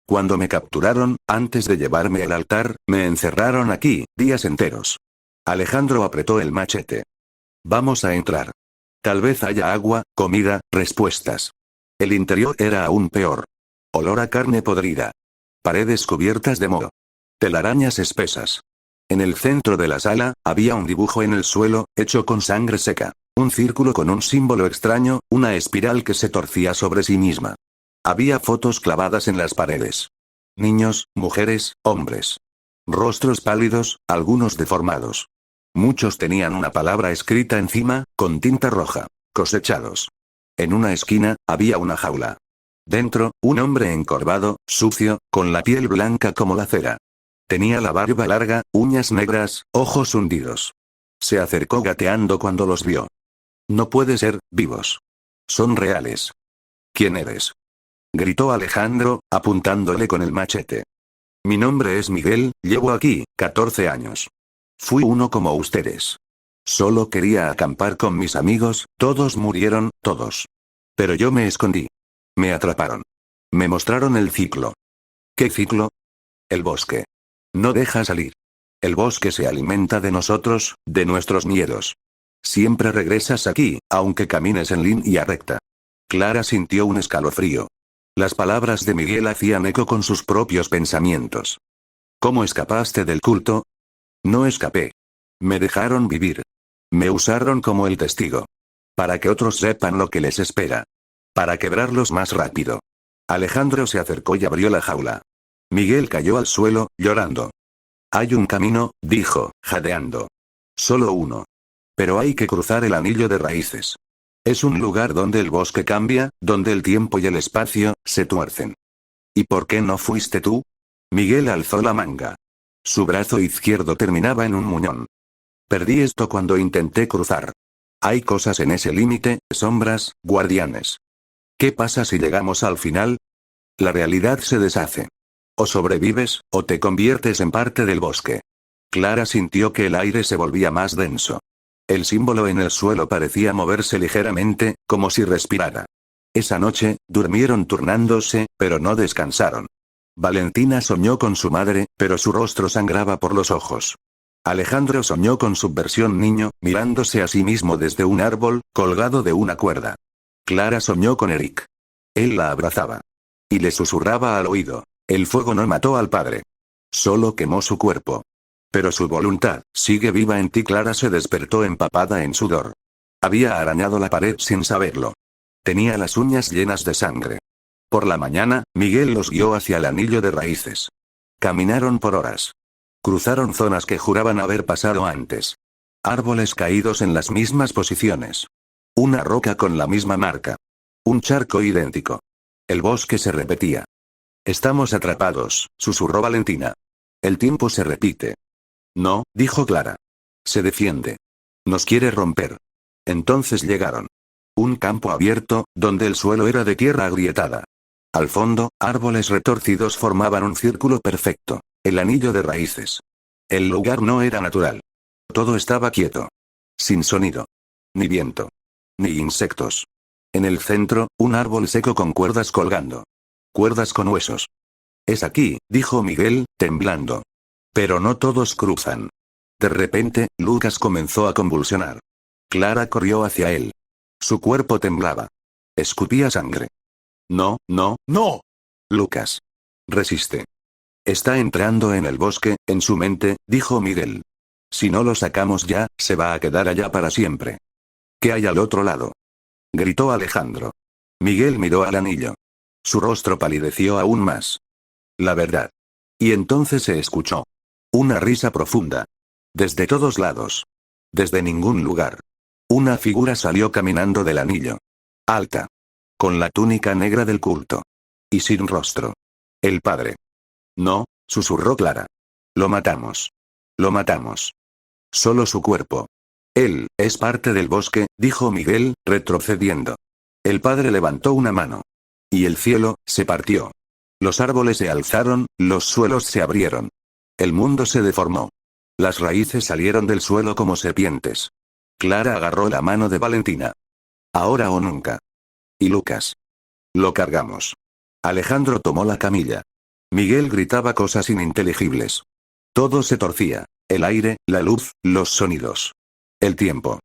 S1: Cuando me capturaron, antes de llevarme al altar, me encerraron aquí, días enteros. Alejandro apretó el machete. Vamos a entrar. Tal vez haya agua, comida, respuestas. El interior era aún peor. Olor a carne podrida. Paredes cubiertas de moho. Telarañas espesas. En el centro de la sala, había un dibujo en el suelo, hecho con sangre seca. Un círculo con un símbolo extraño, una espiral que se torcía sobre sí misma. Había fotos clavadas en las paredes. Niños, mujeres, hombres. Rostros pálidos, algunos deformados. Muchos tenían una palabra escrita encima, con tinta roja. Cosechados. En una esquina, había una jaula. Dentro, un hombre encorvado, sucio, con la piel blanca como la cera. Tenía la barba larga, uñas negras, ojos hundidos. Se acercó gateando cuando los vio. No puede ser, vivos. Son reales. ¿Quién eres?, gritó Alejandro, apuntándole con el machete. Mi nombre es Miguel, llevo aquí, 14 años. Fui uno como ustedes. Solo quería acampar con mis amigos, todos murieron, todos. Pero yo me escondí. Me atraparon. Me mostraron el ciclo. ¿Qué ciclo? El bosque. No deja salir. El bosque se alimenta de nosotros, de nuestros miedos. Siempre regresas aquí, aunque camines en línea recta. Clara sintió un escalofrío. Las palabras de Miguel hacían eco con sus propios pensamientos. ¿Cómo escapaste del culto? No escapé. Me dejaron vivir. Me usaron como el testigo. Para que otros sepan lo que les espera. Para quebrarlos más rápido. Alejandro se acercó y abrió la jaula. Miguel cayó al suelo, llorando. Hay un camino, dijo, jadeando. Solo uno. Pero hay que cruzar el anillo de raíces. Es un lugar donde el bosque cambia, donde el tiempo y el espacio se tuercen. ¿Y por qué no fuiste tú? Miguel alzó la manga. Su brazo izquierdo terminaba en un muñón. Perdí esto cuando intenté cruzar. Hay cosas en ese límite, sombras, guardianes. ¿Qué pasa si llegamos al final? La realidad se deshace. O sobrevives, o te conviertes en parte del bosque. Clara sintió que el aire se volvía más denso. El símbolo en el suelo parecía moverse ligeramente, como si respirara. Esa noche, durmieron turnándose, pero no descansaron. Valentina soñó con su madre, pero su rostro sangraba por los ojos. Alejandro soñó con su versión niño, mirándose a sí mismo desde un árbol, colgado de una cuerda. Clara soñó con Eric. Él la abrazaba. Y le susurraba al oído. El fuego no mató al padre. Solo quemó su cuerpo. Pero su voluntad, sigue viva en ti. Clara se despertó empapada en sudor. Había arañado la pared sin saberlo. Tenía las uñas llenas de sangre. Por la mañana, Miguel los guió hacia el anillo de raíces. Caminaron por horas. Cruzaron zonas que juraban haber pasado antes. Árboles caídos en las mismas posiciones. Una roca con la misma marca. Un charco idéntico. El bosque se repetía. Estamos atrapados, susurró Valentina. El tiempo se repite. No, dijo Clara. Se defiende. Nos quiere romper. Entonces llegaron. Un campo abierto, donde el suelo era de tierra agrietada. Al fondo, árboles retorcidos formaban un círculo perfecto. El anillo de raíces. El lugar no era natural. Todo estaba quieto. Sin sonido. Ni viento. Ni insectos. En el centro, un árbol seco con cuerdas colgando. Cuerdas con huesos. Es aquí, dijo Miguel, temblando. Pero no todos cruzan. De repente, Lucas comenzó a convulsionar. Clara corrió hacia él. Su cuerpo temblaba. Escupía sangre. No, no, no. Lucas. Resiste. Está entrando en el bosque, en su mente, dijo Miguel. Si no lo sacamos ya, se va a quedar allá para siempre. ¿Qué hay al otro lado? Gritó Alejandro. Miguel miró al anillo. Su rostro palideció aún más. La verdad. Y entonces se escuchó. Una risa profunda. Desde todos lados. Desde ningún lugar. Una figura salió caminando del anillo. Alta. Con la túnica negra del culto. Y sin rostro. El padre. No, susurró Clara. Lo matamos. Lo matamos. Solo su cuerpo. Él, es parte del bosque, dijo Miguel, retrocediendo. El padre levantó una mano. Y el cielo, se partió. Los árboles se alzaron, los suelos se abrieron. El mundo se deformó. Las raíces salieron del suelo como serpientes. Clara agarró la mano de Valentina. Ahora o nunca. ¿Y Lucas? Lo cargamos. Alejandro tomó la camilla. Miguel gritaba cosas ininteligibles. Todo se torcía. El aire, la luz, los sonidos. El tiempo.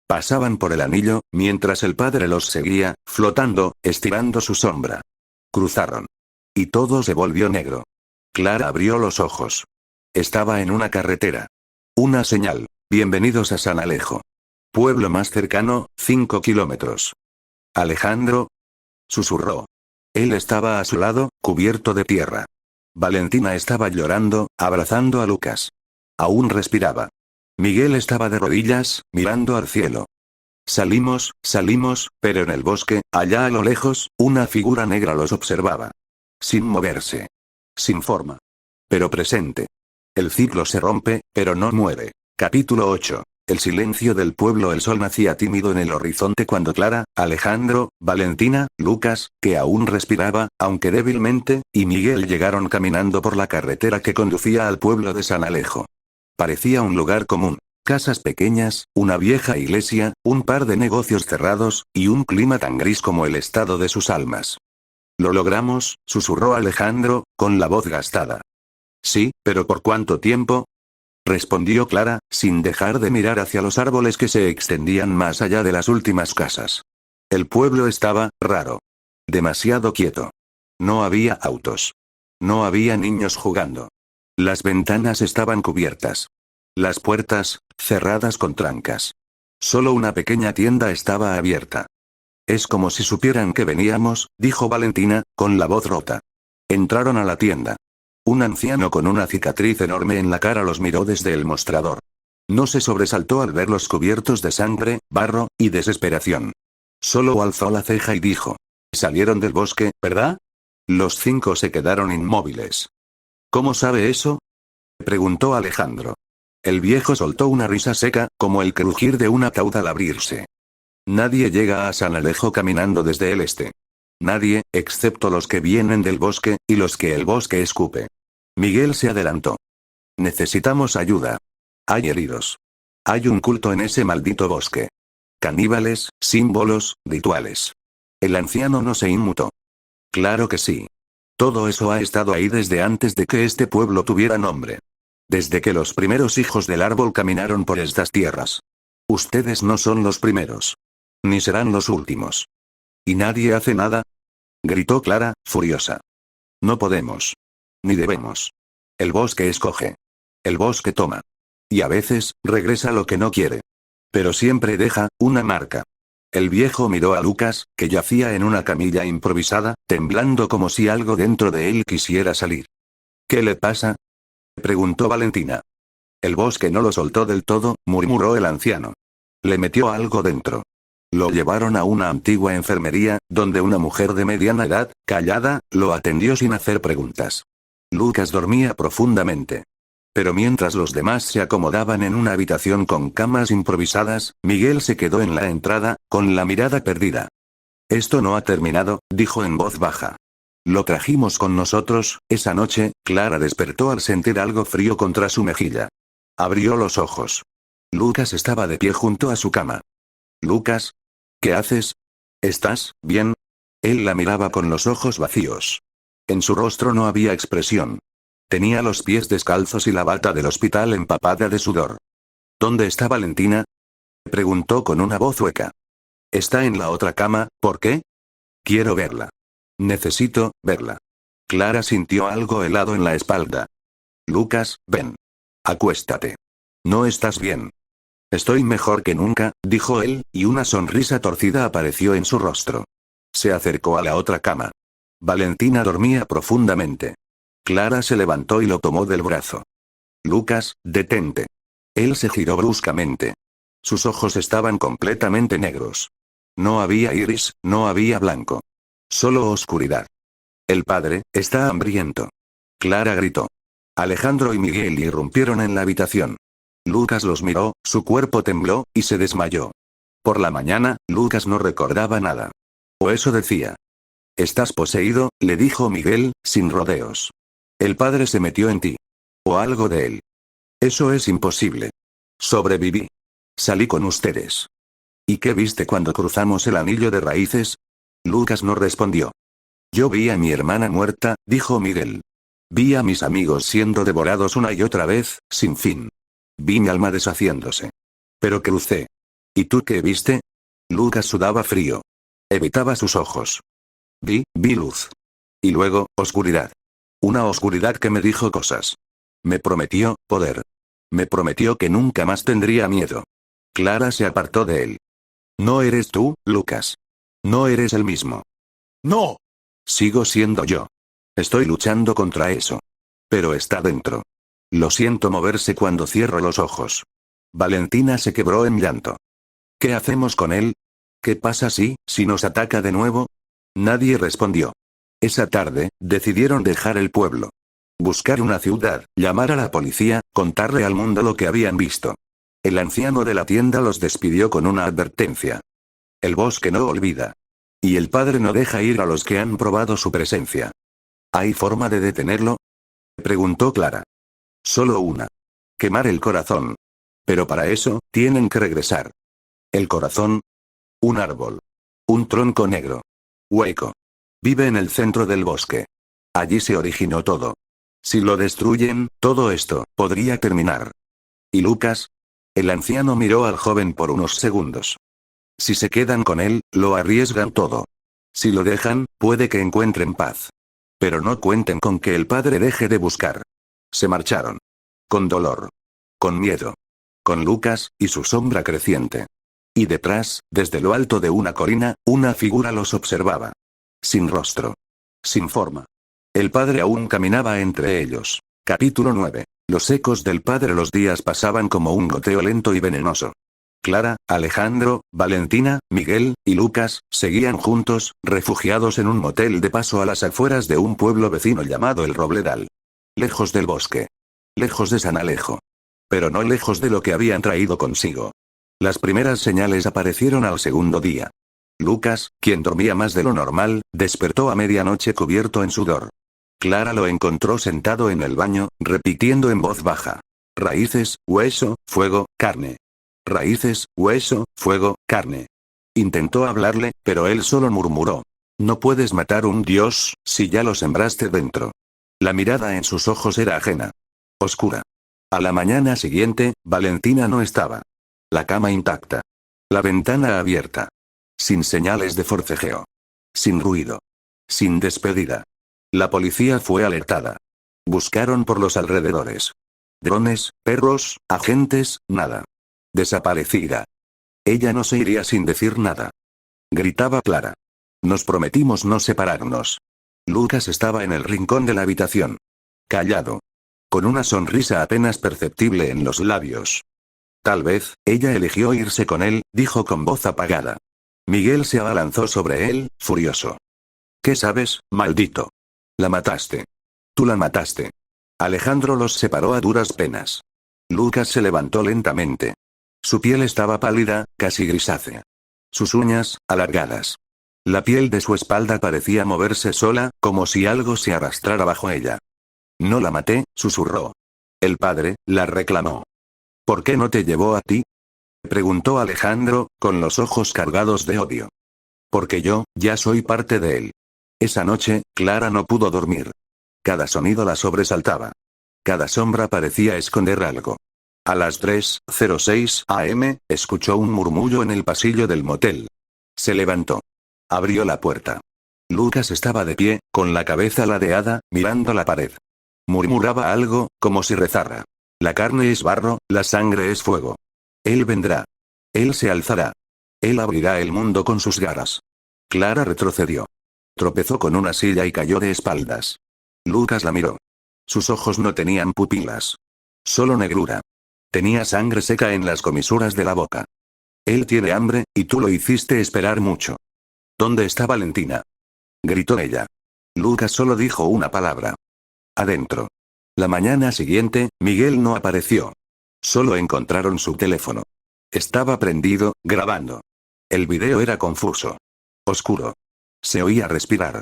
S1: Pasaban por el anillo, mientras el padre los seguía, flotando, estirando su sombra. Cruzaron. Y todo se volvió negro. Clara abrió los ojos. Estaba en una carretera. Una señal. Bienvenidos a San Alejo. Pueblo más cercano, 5 kilómetros. Alejandro. Susurró. Él estaba a su lado, cubierto de tierra. Valentina estaba llorando, abrazando a Lucas. Aún respiraba. Miguel estaba de rodillas, mirando al cielo. Salimos, pero en el bosque, allá a lo lejos, una figura negra los observaba. Sin moverse. Sin forma. Pero presente. El ciclo se rompe, pero no muere. Capítulo 8. El silencio del pueblo. El sol nacía tímido en el horizonte cuando Clara, Alejandro, Valentina, Lucas, que aún respiraba, aunque débilmente, y Miguel llegaron caminando por la carretera que conducía al pueblo de San Alejo. Parecía un lugar común. Casas pequeñas, una vieja iglesia, un par de negocios cerrados, y un clima tan gris como el estado de sus almas. Lo logramos, susurró Alejandro, con la voz gastada. Sí, pero ¿por cuánto tiempo? Respondió Clara, sin dejar de mirar hacia los árboles que se extendían más allá de las últimas casas. El pueblo estaba, raro. Demasiado quieto. No había autos. No había niños jugando. Las ventanas estaban cubiertas. Las puertas, cerradas con trancas. Solo una pequeña tienda estaba abierta. Es como si supieran que veníamos, dijo Valentina, con la voz rota. Entraron a la tienda. Un anciano con una cicatriz enorme en la cara los miró desde el mostrador. No se sobresaltó al verlos cubiertos de sangre, barro, y desesperación. Solo alzó la ceja y dijo. Salieron del bosque, ¿verdad? Los 5 se quedaron inmóviles. ¿Cómo sabe eso? Preguntó Alejandro. El viejo soltó una risa seca, como el crujir de un ataúd al abrirse. Nadie llega a San Alejo caminando desde el este. Nadie, excepto los que vienen del bosque, y los que el bosque escupe. Miguel se adelantó. Necesitamos ayuda. Hay heridos. Hay un culto en ese maldito bosque. Caníbales, símbolos, rituales. El anciano no se inmutó. Claro que sí. Todo eso ha estado ahí desde antes de que este pueblo tuviera nombre. Desde que los primeros hijos del árbol caminaron por estas tierras. Ustedes no son los primeros. Ni serán los últimos. ¿Y nadie hace nada? Gritó Clara, furiosa. No podemos. Ni debemos. El bosque escoge. El bosque toma. Y a veces, regresa lo que no quiere. Pero siempre deja, una marca. El viejo miró a Lucas, que yacía en una camilla improvisada, temblando como si algo dentro de él quisiera salir. ¿Qué le pasa? Preguntó Valentina. El bosque no lo soltó del todo, murmuró el anciano. Le metió algo dentro. Lo llevaron a una antigua enfermería, donde una mujer de mediana edad, callada, lo atendió sin hacer preguntas. Lucas dormía profundamente. Pero mientras los demás se acomodaban en una habitación con camas improvisadas, Miguel se quedó en la entrada, con la mirada perdida. Esto no ha terminado, dijo en voz baja. Lo trajimos con nosotros. Esa noche, Clara despertó al sentir algo frío contra su mejilla. Abrió los ojos. Lucas estaba de pie junto a su cama. Lucas, ¿qué haces? ¿Estás bien? Él la miraba con los ojos vacíos. En su rostro no había expresión. Tenía los pies descalzos y la bata del hospital empapada de sudor. ¿Dónde está Valentina? Preguntó con una voz hueca. Está en la otra cama. ¿Por qué? Quiero verla. Necesito verla. Clara sintió algo helado en la espalda. Lucas, ven. Acuéstate. No estás bien. Estoy mejor que nunca, dijo él, y una sonrisa torcida apareció en su rostro. Se acercó a la otra cama. Valentina dormía profundamente. Clara se levantó y lo tomó del brazo. Lucas, detente. Él se giró bruscamente. Sus ojos estaban completamente negros. No había iris, no había blanco. Solo oscuridad. El padre, está hambriento. Clara gritó. Alejandro y Miguel irrumpieron en la habitación. Lucas los miró, su cuerpo tembló, y se desmayó. Por la mañana, Lucas no recordaba nada. O eso decía. Estás poseído, le dijo Miguel, sin rodeos. El padre se metió en ti. O algo de él. Eso es imposible. Sobreviví. Salí con ustedes. ¿Y qué viste cuando cruzamos el anillo de raíces? Lucas no respondió. Yo vi a mi hermana muerta, dijo Miguel. Vi a mis amigos siendo devorados una y otra vez, sin fin. Vi mi alma deshaciéndose. Pero crucé. ¿Y tú qué viste? Lucas sudaba frío. Evitaba sus ojos. Vi luz. Y luego, oscuridad. Una oscuridad que me dijo cosas. Me prometió poder. Me prometió que nunca más tendría miedo. Clara se apartó de él. No eres tú, Lucas. No eres el mismo.
S2: No.
S1: Sigo siendo yo. Estoy luchando contra eso. Pero está dentro. Lo siento moverse cuando cierro los ojos. Valentina se quebró en llanto. ¿Qué hacemos con él? ¿Qué pasa si nos ataca de nuevo? Nadie respondió. Esa tarde, decidieron dejar el pueblo. Buscar una ciudad, llamar a la policía, contarle al mundo lo que habían visto. El anciano de la tienda los despidió con una advertencia. El bosque no olvida. Y el padre no deja ir a los que han probado su presencia. ¿Hay forma de detenerlo? Preguntó Clara. Solo una. Quemar el corazón. Pero para eso, tienen que regresar. ¿El corazón? Un árbol. Un tronco negro. Hueco. Vive en el centro del bosque. Allí se originó todo. Si lo destruyen, todo esto podría terminar. ¿Y Lucas? El anciano miró al joven por unos segundos. Si se quedan con él, lo arriesgan todo. Si lo dejan, puede que encuentren paz. Pero no cuenten con que el padre deje de buscar. Se marcharon. Con dolor. Con miedo. Con Lucas, y su sombra creciente. Y detrás, desde lo alto de una colina, una figura los observaba. Sin rostro. Sin forma. El padre aún caminaba entre ellos. Capítulo 9. Los ecos del padre. Los días pasaban como un goteo lento y venenoso. Clara, Alejandro, Valentina, Miguel, y Lucas, seguían juntos, refugiados en un motel de paso a las afueras de un pueblo vecino llamado El Robledal. Lejos del bosque. Lejos de San Alejo. Pero no lejos de lo que habían traído consigo. Las primeras señales aparecieron al segundo día. Lucas, quien dormía más de lo normal, despertó a medianoche cubierto en sudor. Clara lo encontró sentado en el baño, repitiendo en voz baja. Raíces, hueso, fuego, carne. Raíces, hueso, fuego, carne. Intentó hablarle, pero él solo murmuró. No puedes matar un dios, si ya lo sembraste dentro. La mirada en sus ojos era ajena. Oscura. A la mañana siguiente, Valentina no estaba. La cama intacta. La ventana abierta. Sin señales de forcejeo. Sin ruido. Sin despedida. La policía fue alertada. Buscaron por los alrededores. Drones, perros, agentes, nada. Desaparecida. Ella no se iría sin decir nada. Gritaba Clara. Nos prometimos no separarnos. Lucas estaba en el rincón de la habitación. Callado. Con una sonrisa apenas perceptible en los labios. Tal vez, ella eligió irse con él, dijo con voz apagada. Miguel se abalanzó sobre él, furioso. ¿Qué sabes, maldito? La mataste. Tú la mataste. Alejandro los separó a duras penas. Lucas se levantó lentamente. Su piel estaba pálida, casi grisácea. Sus uñas, alargadas. La piel de su espalda parecía moverse sola, como si algo se arrastrara bajo ella. No la maté, susurró. El padre, la reclamó. ¿Por qué no te llevó a ti? Preguntó Alejandro, con los ojos cargados de odio. Porque yo, ya soy parte de él. Esa noche, Clara no pudo dormir. Cada sonido la sobresaltaba. Cada sombra parecía esconder algo. A las 3:06 am, escuchó un murmullo en el pasillo del motel. Se levantó. Abrió la puerta. Lucas estaba de pie, con la cabeza ladeada, mirando la pared. Murmuraba algo, como si rezara. La carne es barro, la sangre es fuego. Él vendrá. Él se alzará. Él abrirá el mundo con sus garras. Clara retrocedió. Tropezó con una silla y cayó de espaldas. Lucas la miró. Sus ojos no tenían pupilas. Solo negrura. Tenía sangre seca en las comisuras de la boca. Él tiene hambre, y tú lo hiciste esperar mucho. ¿Dónde está Valentina? Gritó ella. Lucas solo dijo una palabra. Adentro. La mañana siguiente, Miguel no apareció. Solo encontraron su teléfono. Estaba prendido, grabando. El video era confuso. Oscuro. Se oía respirar.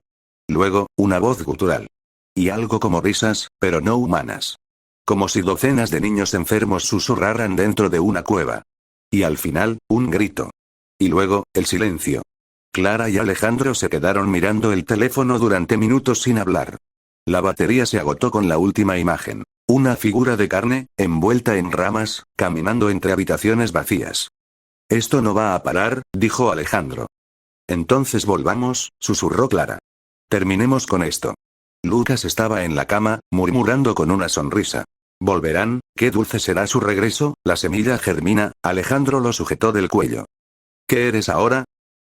S1: Luego, una voz gutural. Y algo como risas, pero no humanas. Como si docenas de niños enfermos susurraran dentro de una cueva. Y al final, un grito. Y luego, el silencio. Clara y Alejandro se quedaron mirando el teléfono durante minutos sin hablar. La batería se agotó con la última imagen. Una figura de carne, envuelta en ramas, caminando entre habitaciones vacías. Esto no va a parar, dijo Alejandro. Entonces volvamos, susurró Clara. Terminemos con esto. Lucas estaba en la cama, murmurando con una sonrisa. Volverán, qué dulce será su regreso, la semilla germina. Alejandro lo sujetó del cuello. ¿Qué eres ahora?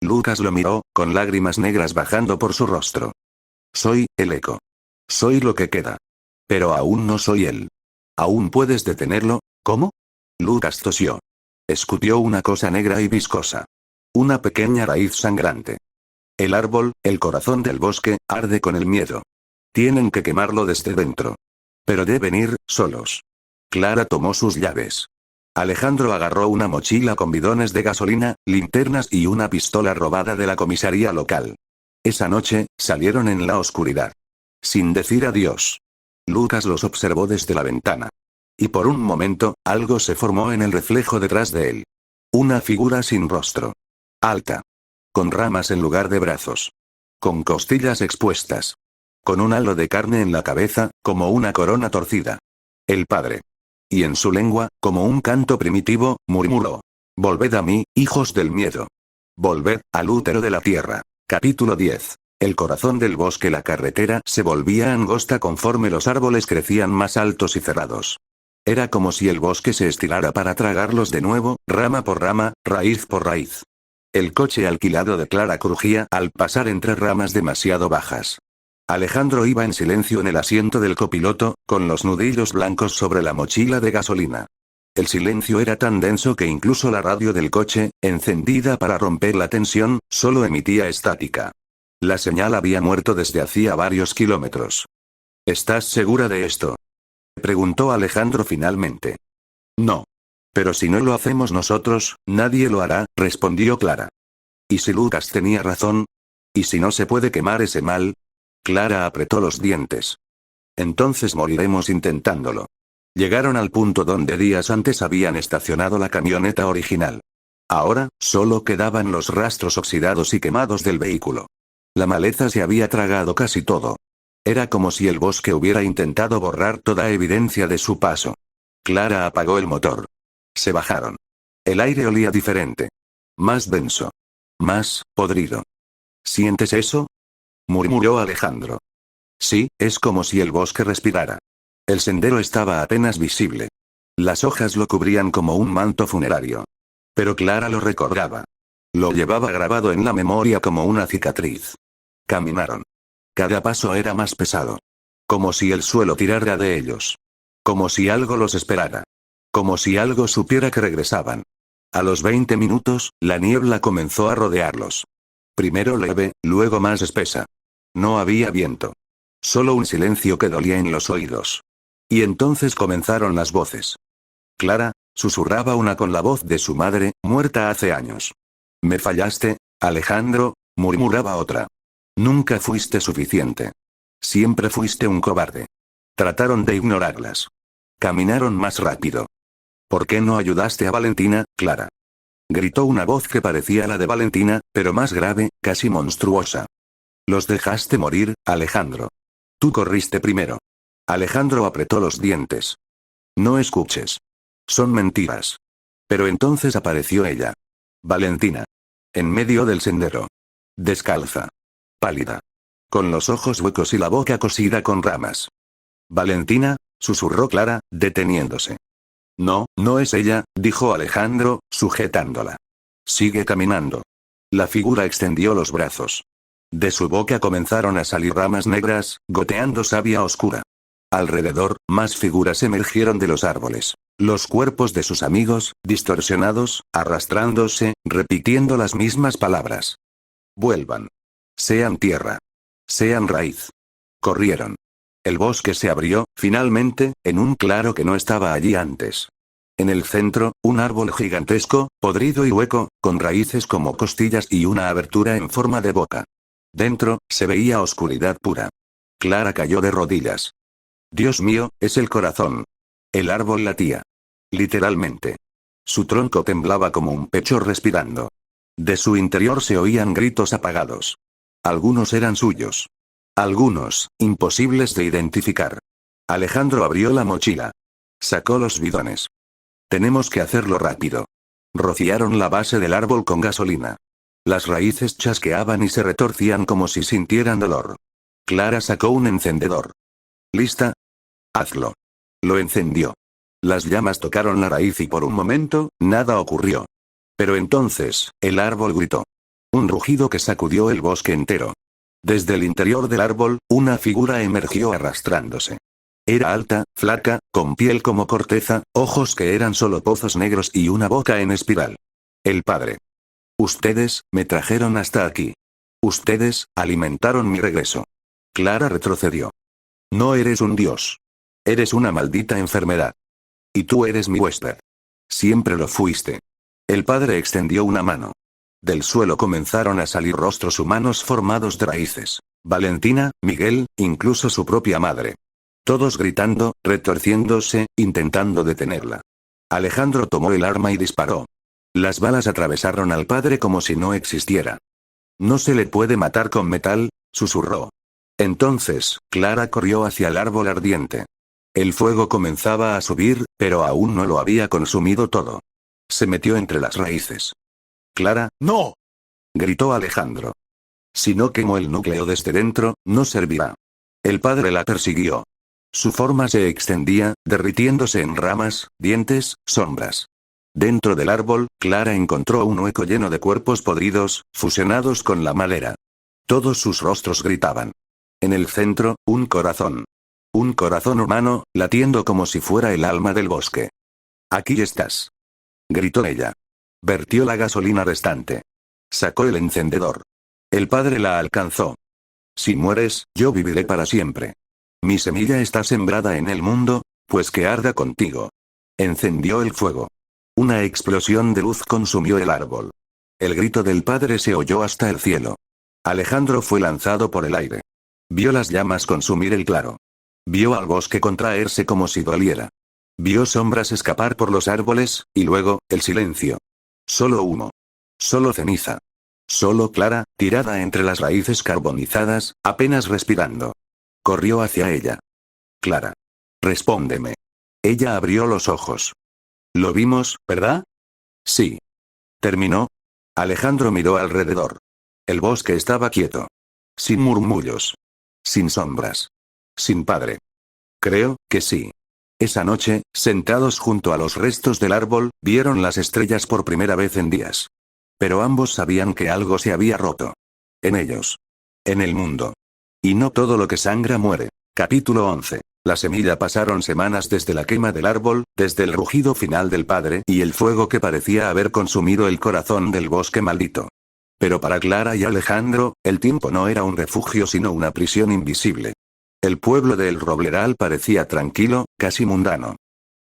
S1: Lucas lo miró, con lágrimas negras bajando por su rostro. Soy, el eco. Soy lo que queda. Pero aún no soy él. ¿Aún puedes detenerlo? ¿Cómo? Lucas tosió. Escutió una cosa negra y viscosa. Una pequeña raíz sangrante. El árbol, el corazón del bosque, arde con el miedo. Tienen que quemarlo desde dentro. Pero deben ir, solos. Clara tomó sus llaves. Alejandro agarró una mochila con bidones de gasolina, linternas y una pistola robada de la comisaría local. Esa noche, salieron en la oscuridad. Sin decir adiós. Lucas los observó desde la ventana. Y por un momento, algo se formó en el reflejo detrás de él. Una figura sin rostro. Alta. Con ramas en lugar de brazos. Con costillas expuestas. Con un halo de carne en la cabeza, como una corona torcida. El padre. Y en su lengua, como un canto primitivo, murmuró. Volved a mí, hijos del miedo. Volved, al útero de la tierra. Capítulo 10. El corazón del bosque. La carretera se volvía angosta conforme los árboles crecían más altos y cerrados. Era como si el bosque se estirara para tragarlos de nuevo, rama por rama, raíz por raíz. El coche alquilado de Clara crujía al pasar entre ramas demasiado bajas. Alejandro iba en silencio en el asiento del copiloto, con los nudillos blancos sobre la mochila de gasolina. El silencio era tan denso que incluso la radio del coche, encendida para romper la tensión, solo emitía estática. La señal había muerto desde hacía varios kilómetros. ¿Estás segura de esto? Preguntó Alejandro finalmente. No. Pero si no lo hacemos nosotros, nadie lo hará, respondió Clara. ¿Y si Lucas tenía razón? ¿Y si no se puede quemar ese mal? Clara apretó los dientes. Entonces moriremos intentándolo. Llegaron al punto donde días antes habían estacionado la camioneta original. Ahora, solo quedaban los rastros oxidados y quemados del vehículo. La maleza se había tragado casi todo. Era como si el bosque hubiera intentado borrar toda evidencia de su paso. Clara apagó el motor. Se bajaron. El aire olía diferente. Más denso. Más podrido. ¿Sientes eso? Murmuró Alejandro. Sí, es como si el bosque respirara. El sendero estaba apenas visible. Las hojas lo cubrían como un manto funerario. Pero Clara lo recordaba. Lo llevaba grabado en la memoria como una cicatriz. Caminaron. Cada paso era más pesado. Como si el suelo tirara de ellos. Como si algo los esperara. Como si algo supiera que regresaban. A los 20 minutos, la niebla comenzó a rodearlos. Primero leve, luego más espesa. No había viento. Solo un silencio que dolía en los oídos. Y entonces comenzaron las voces. Clara, susurraba una con la voz de su madre, muerta hace años. Me fallaste, Alejandro, murmuraba otra. Nunca fuiste suficiente. Siempre fuiste un cobarde. Trataron de ignorarlas. Caminaron más rápido. ¿Por qué no ayudaste a Valentina, Clara? Gritó una voz que parecía la de Valentina, pero más grave, casi monstruosa. Los dejaste morir, Alejandro. Tú corriste primero. Alejandro apretó los dientes. No escuches. Son mentiras. Pero entonces apareció ella. Valentina. En medio del sendero. Descalza. Pálida. Con los ojos huecos y la boca cosida con ramas. Valentina, susurró Clara, deteniéndose. No, no es ella, dijo Alejandro, sujetándola. Sigue caminando. La figura extendió los brazos. De su boca comenzaron a salir ramas negras, goteando savia oscura. Alrededor, más figuras emergieron de los árboles. Los cuerpos de sus amigos, distorsionados, arrastrándose, repitiendo las mismas palabras. Vuelvan. Sean tierra. Sean raíz. Corrieron. El bosque se abrió, finalmente, en un claro que no estaba allí antes. En el centro, un árbol gigantesco, podrido y hueco, con raíces como costillas y una abertura en forma de boca. Dentro, se veía oscuridad pura. Clara cayó de rodillas. Dios mío, es el corazón. El árbol latía. Literalmente. Su tronco temblaba como un pecho respirando. De su interior se oían gritos apagados. Algunos eran suyos. Algunos, imposibles de identificar. Alejandro abrió la mochila. Sacó los bidones. Tenemos que hacerlo rápido. Rociaron la base del árbol con gasolina. Las raíces chasqueaban y se retorcían como si sintieran dolor. Clara sacó un encendedor. ¿Lista? Hazlo. Lo encendió. Las llamas tocaron la raíz y por un momento, nada ocurrió. Pero entonces, el árbol gritó. Un rugido que sacudió el bosque entero. Desde el interior del árbol, una figura emergió arrastrándose. Era alta, flaca, con piel como corteza, ojos que eran solo pozos negros y una boca en espiral. El padre. Ustedes, me trajeron hasta aquí. Ustedes, alimentaron mi regreso. Clara retrocedió. No eres un dios. Eres una maldita enfermedad. Y tú eres mi huésped. Siempre lo fuiste. El padre extendió una mano. Del suelo comenzaron a salir rostros humanos formados de raíces. Valentina, Miguel, incluso su propia madre. Todos gritando, retorciéndose, intentando detenerla. Alejandro tomó el arma y disparó. Las balas atravesaron al padre como si no existiera. No se le puede matar con metal, susurró. Entonces, Clara corrió hacia el árbol ardiente. El fuego comenzaba a subir, pero aún no lo había consumido todo. Se metió entre las raíces. Clara, ¡no! Gritó Alejandro. Si no quemo el núcleo desde dentro, no servirá. El padre la persiguió. Su forma se extendía, derritiéndose en ramas, dientes, sombras. Dentro del árbol, Clara encontró un hueco lleno de cuerpos podridos, fusionados con la madera. Todos sus rostros gritaban. En el centro, un corazón. Un corazón humano, latiendo como si fuera el alma del bosque. Aquí estás. Gritó ella. Vertió la gasolina restante. Sacó el encendedor. El padre la alcanzó. Si mueres, yo viviré para siempre. Mi semilla está sembrada en el mundo, pues que arda contigo. Encendió el fuego. Una explosión de luz consumió el árbol. El grito del padre se oyó hasta el cielo. Alejandro fue lanzado por el aire. Vio las llamas consumir el claro. Vio al bosque contraerse como si doliera. Vio sombras escapar por los árboles, y luego, el silencio. Solo humo. Solo ceniza. Solo Clara, tirada entre las raíces carbonizadas, apenas respirando. Corrió hacia ella. Clara. Respóndeme. Ella abrió los ojos. Lo vimos, ¿verdad? Sí. ¿Terminó? Alejandro miró alrededor. El bosque estaba quieto. Sin murmullos. Sin sombras. Sin padre. Creo que sí. Esa noche, sentados junto a los restos del árbol, vieron las estrellas por primera vez en días. Pero ambos sabían que algo se había roto. En ellos. En el mundo. Y no todo lo que sangra muere. Capítulo 11. La semilla pasaron semanas desde la quema del árbol, desde el rugido final del padre y el fuego que parecía haber consumido el corazón del bosque maldito. Pero para Clara y Alejandro, el tiempo no era un refugio sino una prisión invisible. El pueblo de El Robleral parecía tranquilo, casi mundano.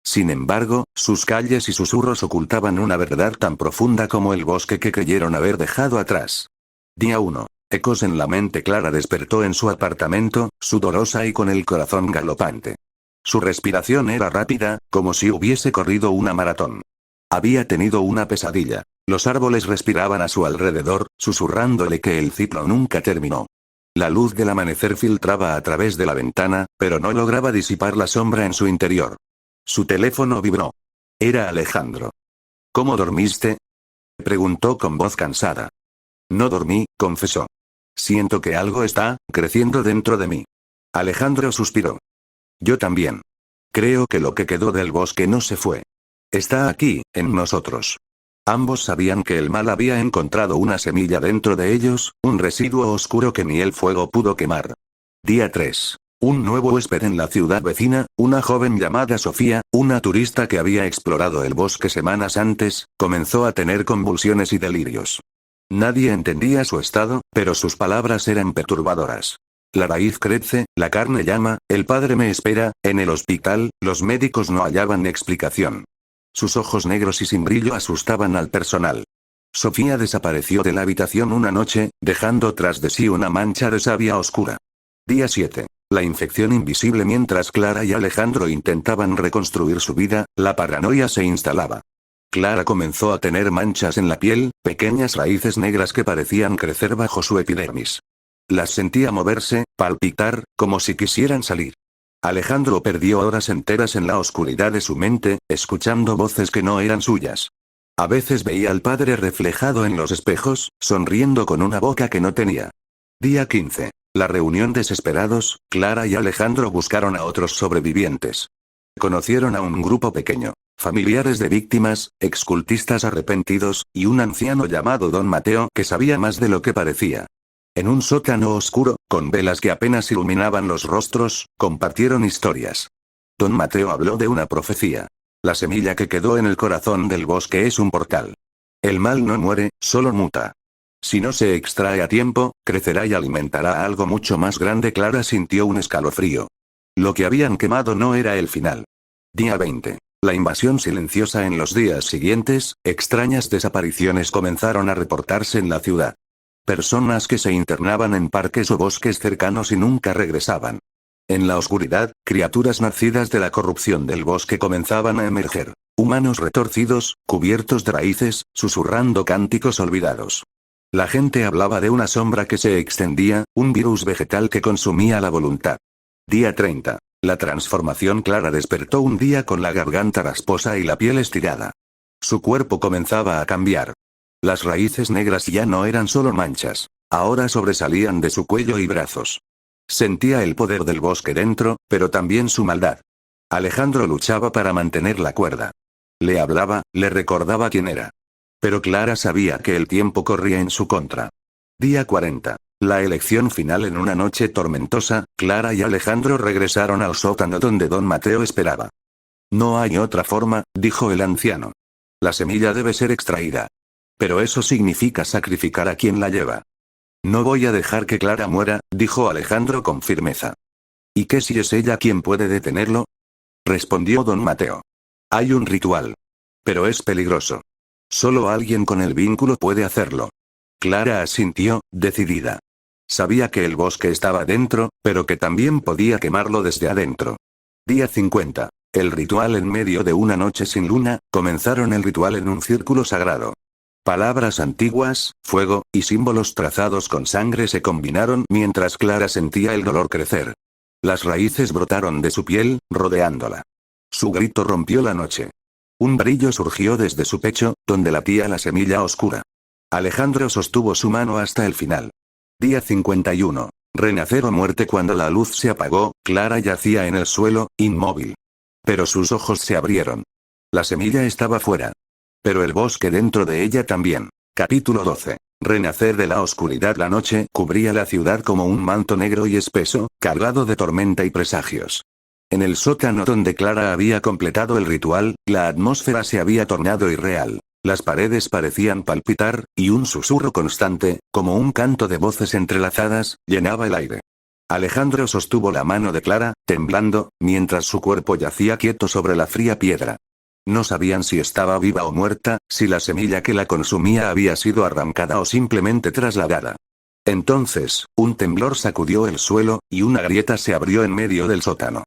S1: Sin embargo, sus calles y susurros ocultaban una verdad tan profunda como el bosque que creyeron haber dejado atrás. Día 1. Ecos en la mente. Clara despertó en su apartamento, sudorosa y con el corazón galopante. Su respiración era rápida, como si hubiese corrido una maratón. Había tenido una pesadilla. Los árboles respiraban a su alrededor, susurrándole que el ciclo nunca terminó. La luz del amanecer filtraba a través de la ventana, pero no lograba disipar la sombra en su interior. Su teléfono vibró. Era Alejandro. ¿Cómo dormiste? Preguntó con voz cansada. No dormí, confesó. Siento que algo está creciendo dentro de mí. Alejandro suspiró. Yo también. Creo que lo que quedó del bosque no se fue. Está aquí, en nosotros. Ambos sabían que el mal había encontrado una semilla dentro de ellos, un residuo oscuro que ni el fuego pudo quemar. Día 3. Un nuevo huésped en la ciudad vecina, una joven llamada Sofía, una turista que había explorado el bosque semanas antes, comenzó a tener convulsiones y delirios. Nadie entendía su estado, pero sus palabras eran perturbadoras. La raíz crece, la carne llama, el padre me espera, en el hospital, los médicos no hallaban explicación. Sus ojos negros y sin brillo asustaban al personal. Sofía desapareció de la habitación una noche, dejando tras de sí una mancha de savia oscura. Día 7. La infección invisible. Mientras Clara y Alejandro intentaban reconstruir su vida, la paranoia se instalaba. Clara comenzó a tener manchas en la piel, pequeñas raíces negras que parecían crecer bajo su epidermis. Las sentía moverse, palpitar, como si quisieran salir. Alejandro perdió horas enteras en la oscuridad de su mente, escuchando voces que no eran suyas. A veces veía al padre reflejado en los espejos, sonriendo con una boca que no tenía. Día 15. La reunión. Desesperados, Clara y Alejandro buscaron a otros sobrevivientes. Conocieron a un grupo pequeño. Familiares de víctimas, excultistas arrepentidos, y un anciano llamado Don Mateo que sabía más de lo que parecía. En un sótano oscuro, con velas que apenas iluminaban los rostros, compartieron historias. Don Mateo habló de una profecía. La semilla que quedó en el corazón del bosque es un portal. El mal no muere, solo muta. Si no se extrae a tiempo, crecerá y alimentará a algo mucho más grande. Clara sintió un escalofrío. Lo que habían quemado no era el final. Día 20. La invasión silenciosa. En los días siguientes, extrañas desapariciones comenzaron a reportarse en la ciudad. Personas que se internaban en parques o bosques cercanos y nunca regresaban. En la oscuridad, criaturas nacidas de la corrupción del bosque comenzaban a emerger. Humanos retorcidos, cubiertos de raíces, susurrando cánticos olvidados. La gente hablaba de una sombra que se extendía, un virus vegetal que consumía la voluntad. Día 30. La transformación. Clara despertó un día con la garganta rasposa y la piel estirada. Su cuerpo comenzaba a cambiar. Las raíces negras ya no eran solo manchas. Ahora sobresalían de su cuello y brazos. Sentía el poder del bosque dentro, pero también su maldad. Alejandro luchaba para mantener la cuerda. Le hablaba, le recordaba quién era. Pero Clara sabía que el tiempo corría en su contra. Día 40. La elección final. En una noche tormentosa, Clara y Alejandro regresaron al sótano donde Don Mateo esperaba. No hay otra forma, dijo el anciano. La semilla debe ser extraída. Pero eso significa sacrificar a quien la lleva. No voy a dejar que Clara muera, dijo Alejandro con firmeza. ¿Y qué si es ella quien puede detenerlo? Respondió Don Mateo. Hay un ritual. Pero es peligroso. Solo alguien con el vínculo puede hacerlo. Clara asintió, decidida. Sabía que el bosque estaba dentro, pero que también podía quemarlo desde adentro. Día 50. El ritual. En medio de una noche sin luna, comenzaron el ritual en un círculo sagrado. Palabras antiguas, fuego, y símbolos trazados con sangre se combinaron mientras Clara sentía el dolor crecer. Las raíces brotaron de su piel, rodeándola. Su grito rompió la noche. Un brillo surgió desde su pecho, donde latía la semilla oscura. Alejandro sostuvo su mano hasta el final. Día 51. Renacer o muerte. Cuando la luz se apagó, Clara yacía en el suelo, inmóvil. Pero sus ojos se abrieron. La semilla estaba fuera. Pero el bosque dentro de ella también. Capítulo 12. Renacer de la oscuridad. La noche cubría la ciudad como un manto negro y espeso, cargado de tormenta y presagios. En el sótano donde Clara había completado el ritual, la atmósfera se había tornado irreal. Las paredes parecían palpitar, y un susurro constante, como un canto de voces entrelazadas, llenaba el aire. Alejandro sostuvo la mano de Clara, temblando, mientras su cuerpo yacía quieto sobre la fría piedra. No sabían si estaba viva o muerta, si la semilla que la consumía había sido arrancada o simplemente trasladada. Entonces, un temblor sacudió el suelo, y una grieta se abrió en medio del sótano.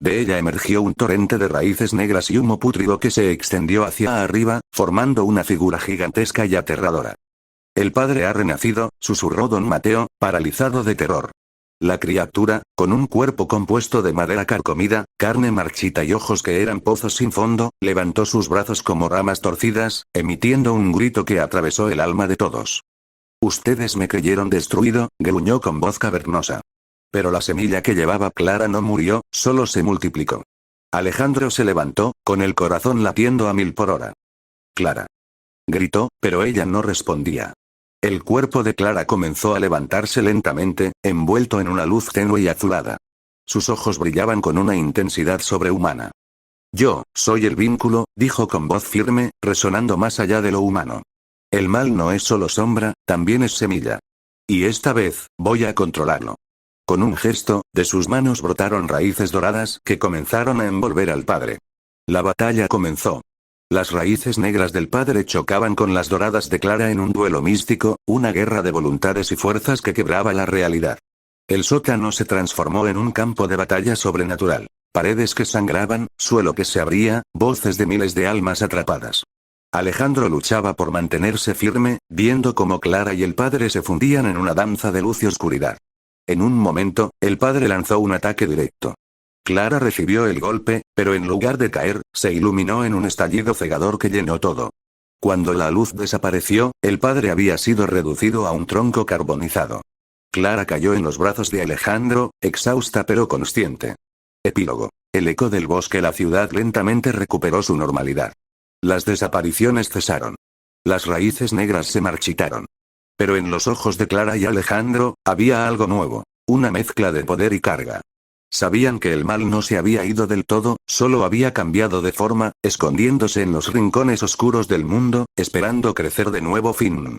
S1: De ella emergió un torrente de raíces negras y humo pútrido que se extendió hacia arriba, formando una figura gigantesca y aterradora. El padre ha renacido, susurró Don Mateo, paralizado de terror. La criatura, con un cuerpo compuesto de madera carcomida, carne marchita y ojos que eran pozos sin fondo, levantó sus brazos como ramas torcidas, emitiendo un grito que atravesó el alma de todos. Ustedes me creyeron destruido, gruñó con voz cavernosa. Pero la semilla que llevaba Clara no murió, solo se multiplicó. Alejandro se levantó, con el corazón latiendo a 1000 por hora. Clara. Gritó, pero ella no respondía. El cuerpo de Clara comenzó a levantarse lentamente, envuelto en una luz tenue y azulada. Sus ojos brillaban con una intensidad sobrehumana. Yo, soy el vínculo, dijo con voz firme, resonando más allá de lo humano. El mal no es solo sombra, también es semilla. Y esta vez, voy a controlarlo. Con un gesto, de sus manos brotaron raíces doradas que comenzaron a envolver al padre. La batalla comenzó. Las raíces negras del padre chocaban con las doradas de Clara en un duelo místico, una guerra de voluntades y fuerzas que quebraba la realidad. El sótano se transformó en un campo de batalla sobrenatural. Paredes que sangraban, suelo que se abría, voces de miles de almas atrapadas. Alejandro luchaba por mantenerse firme, viendo cómo Clara y el padre se fundían en una danza de luz y oscuridad. En un momento, el padre lanzó un ataque directo. Clara recibió el golpe, pero en lugar de caer, se iluminó en un estallido cegador que llenó todo. Cuando la luz desapareció, el padre había sido reducido a un tronco carbonizado. Clara cayó en los brazos de Alejandro, exhausta pero consciente. Epílogo. El eco del bosque. La ciudad lentamente recuperó su normalidad. Las desapariciones cesaron. Las raíces negras se marchitaron. Pero en los ojos de Clara y Alejandro, había algo nuevo. Una mezcla de poder y carga. Sabían que el mal no se había ido del todo, solo había cambiado de forma, escondiéndose en los rincones oscuros del mundo, esperando crecer de nuevo. Fin.